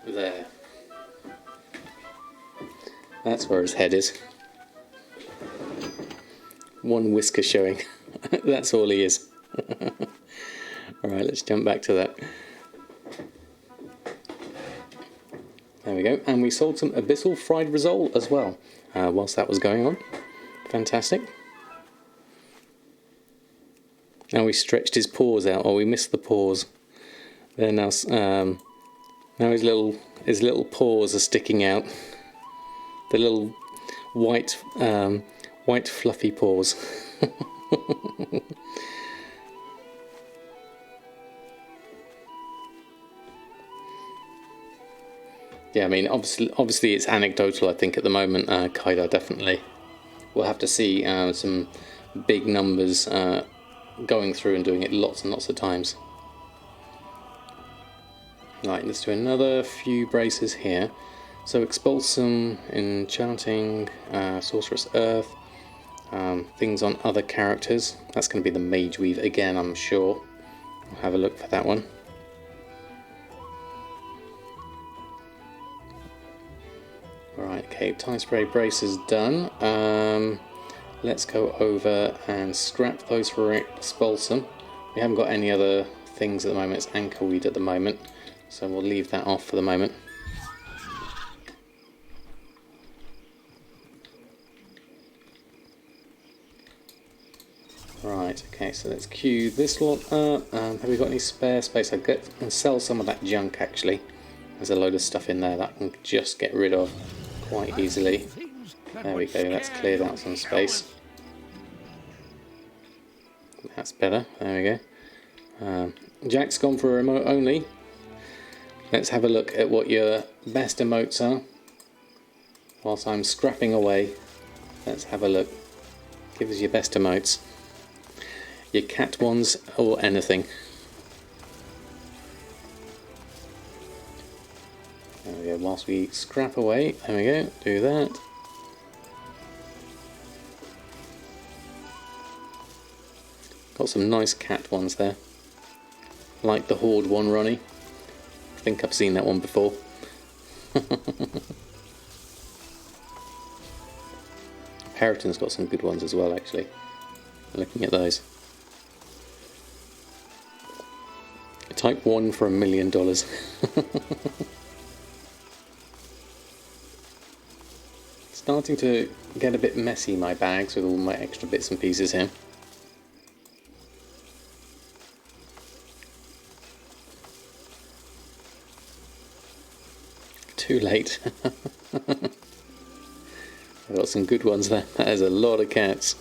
there. That's where his head is. One whisker showing. That's all he is. Alright, let's jump back to that. There we go. And we sold some Abyssal Fried Risole as well, whilst that was going on. Fantastic. Now we stretched his paws out, or we missed the paws. They're now Now his little paws are sticking out. The little white white fluffy paws. Yeah, I mean, obviously it's anecdotal, I think, at the moment, Kaida, definitely. We'll have to see some big numbers going through and doing it lots and lots of times. Right, let's do another few braces here. So Expulsum, Enchanting, Sorcerous Earth, things on other characters. That's going to be the Mage Weave again, I'm sure. We'll have a look for that one. Right, okay, Time Spray Brace is done. Let's go over and scrap those for Expulsum. We haven't got any other things at the moment. It's Anchorweed at the moment, so we'll leave that off for the moment. Right, okay, so let's queue this lot up. Have we got any spare space? I can sell some of that junk, actually. There's a load of stuff in there that I can just get rid of quite easily. There we go, that's cleared out some space. That's better, there we go. Jack's gone for a remote only. Let's have a look at what your best emotes are. Whilst I'm scrapping away, let's have a look. Give us your best emotes. Your cat ones or anything. There we go, whilst we scrap away, there we go, do that. Got some nice cat ones there. Like the Horde one, Ronnie. I think I've seen that one before. Periton's got some good ones as well, actually. Looking at those. Type 1 for $1 million. Starting to get a bit messy, my bags, with all my extra bits and pieces here. Too late. I've got some good ones there. That is a lot of cats.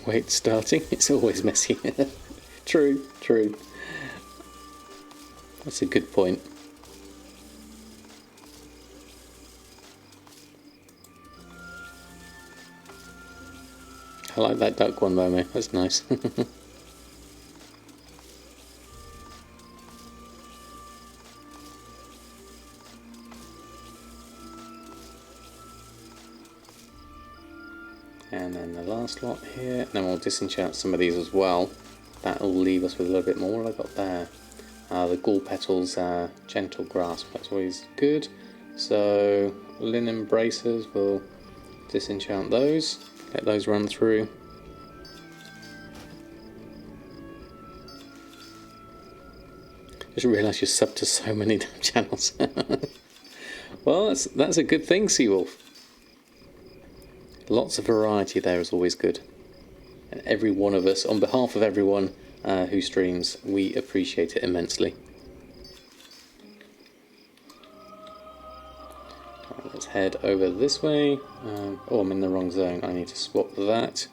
Wait, starting? It's always messy. True, true. That's a good point. I like that duck one, though, mate. That's nice. And then the last lot here. Then we'll disenchant some of these as well. That'll leave us with a little bit more. What have I got there? The Gall Petals Gentle Grasp. That's always good. So, Linen Bracers, we'll disenchant those. Let those run through. Just realised you're subbed to so many damn channels. Well, that's a good thing, Seawolf. Lots of variety there is always good. And every one of us, on behalf of everyone who streams, we appreciate it immensely. Right, let's head over this way. Oh, I'm in the wrong zone. I need to swap that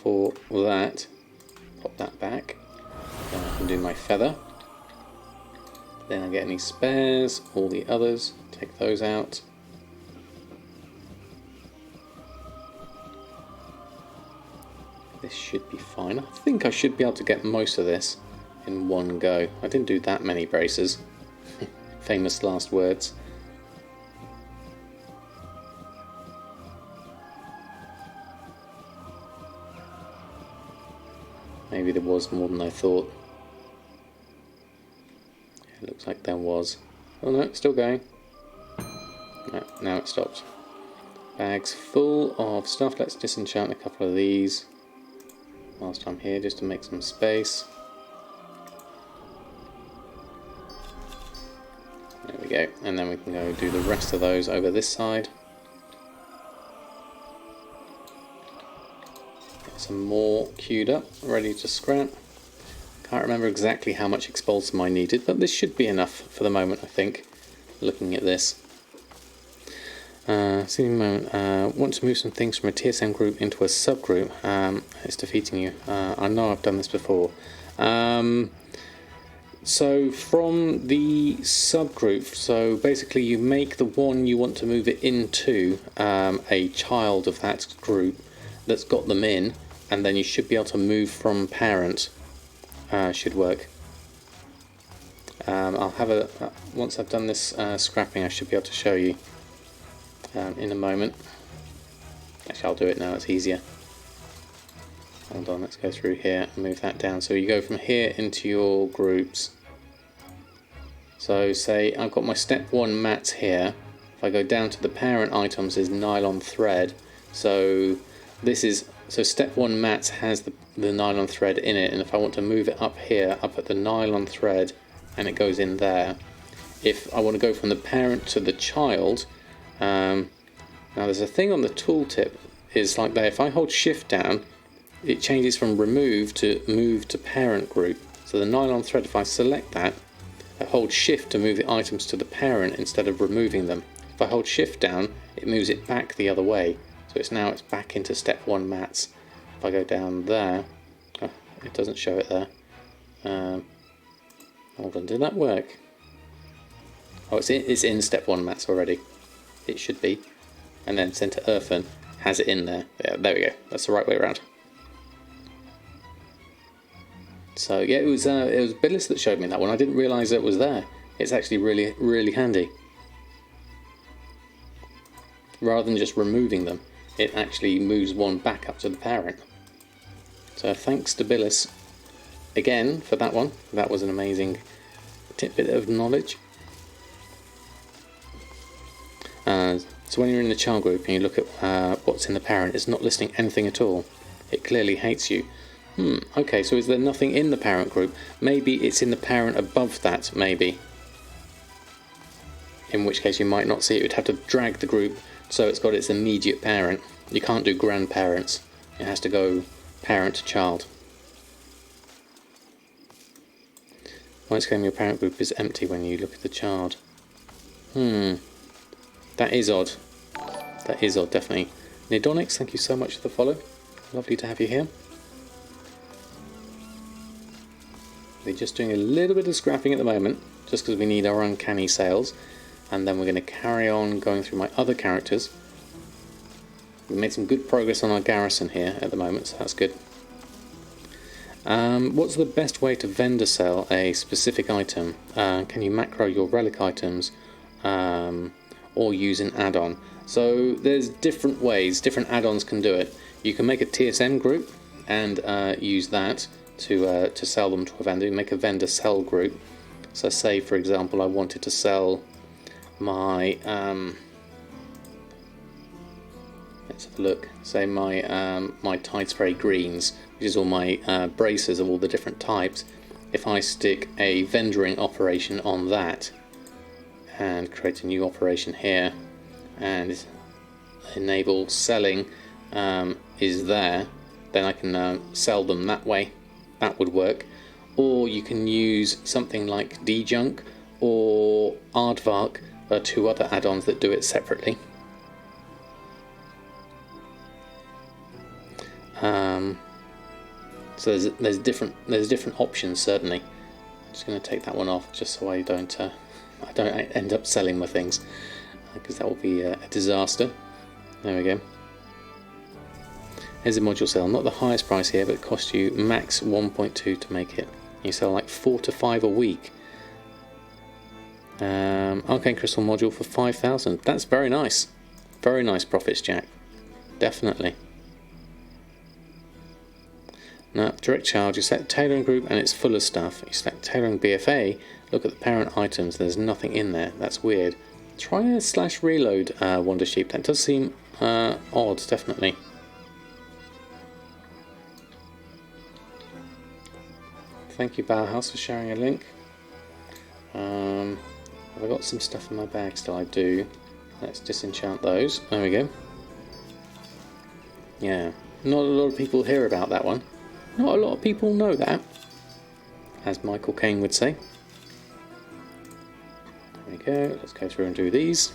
for that. Pop that back. Then I can do my feather. Then I get any spares, all the others, take those out. This should be fine. I think I should be able to get most of this in one go. I didn't do that many braces. Famous last words. Maybe there was more than I thought. It looks like there was. Oh no, it's still going. No, now it stopped. Bags full of stuff. Let's disenchant a couple of these whilst I'm here, just to make some space. There we go, and then we can go do the rest of those over this side. some more queued up, ready to scrap. Can't remember exactly how much expulsum I needed, but this should be enough for the moment, I think, looking at this. Want to move some things from a TSM group into a subgroup. It's defeating you. I know I've done this before. So from the subgroup, so basically you make the one you want to move it into a child of that group that's got them in, and then you should be able to move from parent. Should work. I'll have a once I've done this scrapping, I should be able to show you in a moment. Actually, I'll do it now, it's easier. Hold on, let's go through here and move that down. So you go from here into your groups. So say I've got my step 1 mats here. If I go down to the parent items, is nylon thread. So this is, so step 1 mats has the nylon thread in it, and if I want to move it up here, up at the nylon thread, and it goes in there. If I want to go from the parent to the child, now there's a thing on the tooltip, is like that if I hold shift down, it changes from remove to move to parent group. So the nylon thread, if I select that, I hold shift to move the items to the parent instead of removing them. If I hold shift down, it moves it back the other way. So it's back into step 1 mats. If I go down there, oh, it doesn't show it there. Hold on, did that work? Oh, it's in step 1 mats already. It should be. And then Center Earthen has it in there. Yeah, there we go. That's the right way around. So yeah, it was Billis that showed me that one. I didn't realise it was there. It's actually really, really handy. Rather than just removing them, it actually moves one back up to the parent. So thanks to Billis again for that one. That was an amazing tidbit of knowledge. So when you're in the child group and you look at what's in the parent, it's not listing anything at all. It clearly hates you. Okay, so is there nothing in the parent group? Maybe it's in the parent above that, maybe. In which case you might not see it. You'd have to drag the group so it's got its immediate parent. You can't do grandparents. It has to go parent to child. Why it's claiming your parent group is empty when you look at the child. That is odd. That is odd, definitely. Nidonix, thank you so much for the follow. Lovely to have you here. We're just doing a little bit of scrapping at the moment, just because we need our uncanny sales, and then we're going to carry on going through my other characters. We made some good progress on our garrison here at the moment, so that's good. What's the best way to vendor sell a specific item? Can you macro your relic items or use an add-on? So there's different ways, different add-ons can do it. You can make a TSM group and use that to sell them to a vendor. You make a vendor sell group. So say for example I wanted to sell my let's have a look, say my my tide spray greens, which is all my braces of all the different types. If I stick a vendoring operation on that and create a new operation here and enable selling is there, then I can sell them that way. That would work. Or you can use something like D-Junk or Aardvark, two other add-ons that do it separately. So there's different options certainly. I'm just going to take that one off just so I don't end up selling my things, because that will be a disaster. There we go. Here's a module sale. Not the highest price here, but it costs you max 1.2 to make it. You sell like 4 to 5 a week. Arcane Crystal module for 5,000. That's very nice. Very nice profits, Jack. Definitely. Now, direct charge, you select tailoring group and it's full of stuff. You select tailoring BFA, look at the parent items, there's nothing in there. That's weird. Try a /reload Wonder Sheep. That does seem odd, definitely. Thank you, Bauhaus, for sharing a link. Have I got some stuff in my bag still? I do. Let's disenchant those. There we go. Yeah. Not a lot of people hear about that one. Not a lot of people know that, as Michael Caine would say. There we go, let's go through and do these.